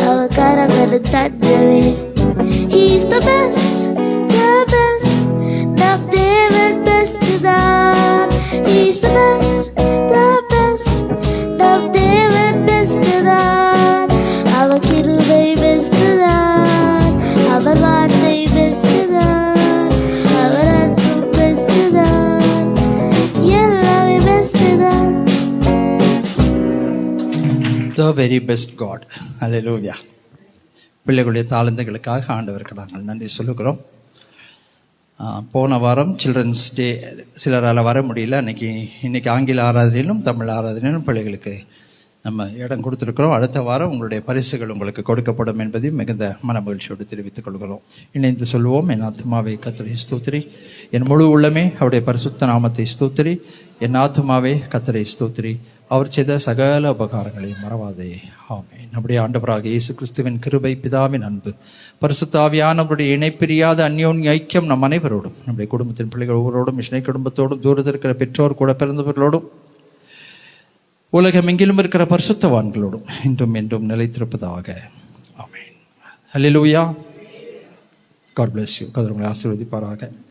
அவர் கரங்களின் தஞ்சமே. He is the best, நம் தேவன் பெஸ்ட் தான். He is the best, நம் தேவன் பெஸ்ட் தான். அவர் கிருபை பெஸ்ட் தான், அவர் வார்த்தை பெஸ்ட் தான், அவர் அன்பு பெஸ்ட் தான், எல்லாமே பெஸ்ட் தான். The very best God. Hallelujah. பிள்ளைகளுடைய தாளந்துகளுக்காக ஆண்டவருக்கு நாங்கள் நன்றி சொல்லுகிறோம். போன வாரம் சில்ட்ரன்ஸ் டே சிலரால் வர முடியல. இன்னைக்கு ஆங்கில ஆராதனையிலும் தமிழ் ஆராதனையிலும் பிள்ளைகளுக்கு நம்ம இடம் கொடுத்துருக்கிறோம். அடுத்த வாரம் உங்களுடைய பரிசுகள் உங்களுக்கு கொடுக்கப்படும் என்பதையும் மிகுந்த மனமகிழ்ச்சியோடு தெரிவித்துக் கொள்கிறோம். இணைந்து சொல்லுவோம். என் ஆத்துமாவே கர்த்தரை ஸ்தோத்திரி, என் முழு உள்ளமே அவருடைய பரிசுத்த நாமத்தை ஸ்தோத்திரி, என் ஆத்துமாவே கர்த்தரை ஸ்தோத்திரி, அவர் செய்த சகல உபகாரங்களையும் மறவாதே. ஆமென். நம்முடைய ஆண்டவராக இயேசு கிறிஸ்துவின் கிருபை, பிதாவின் அன்பு, பரிசுத்த ஆவியானவருடைய இணைப்பிரியாத அந்யோன்ய ஐக்கியம் நம் அனைவரோடும், நம்முடைய குடும்பத்தின் பிள்ளைகள் ஒவ்வொருவரோடும், மிஷனை குடும்பத்தோடும், தூரத்தில் இருக்கிற பெற்றோர் கூட பிறந்தவர்களோடும், உலகம் எங்கிலும் இருக்கிற பரிசுத்தவான்களோடும் இன்றும் என்றும் நிலைத்திருப்பதாக. ஆமென். ஹல்லேலூயா. God bless you. கர்த்தர் உங்களை ஆசீர்வதிப்பாராக.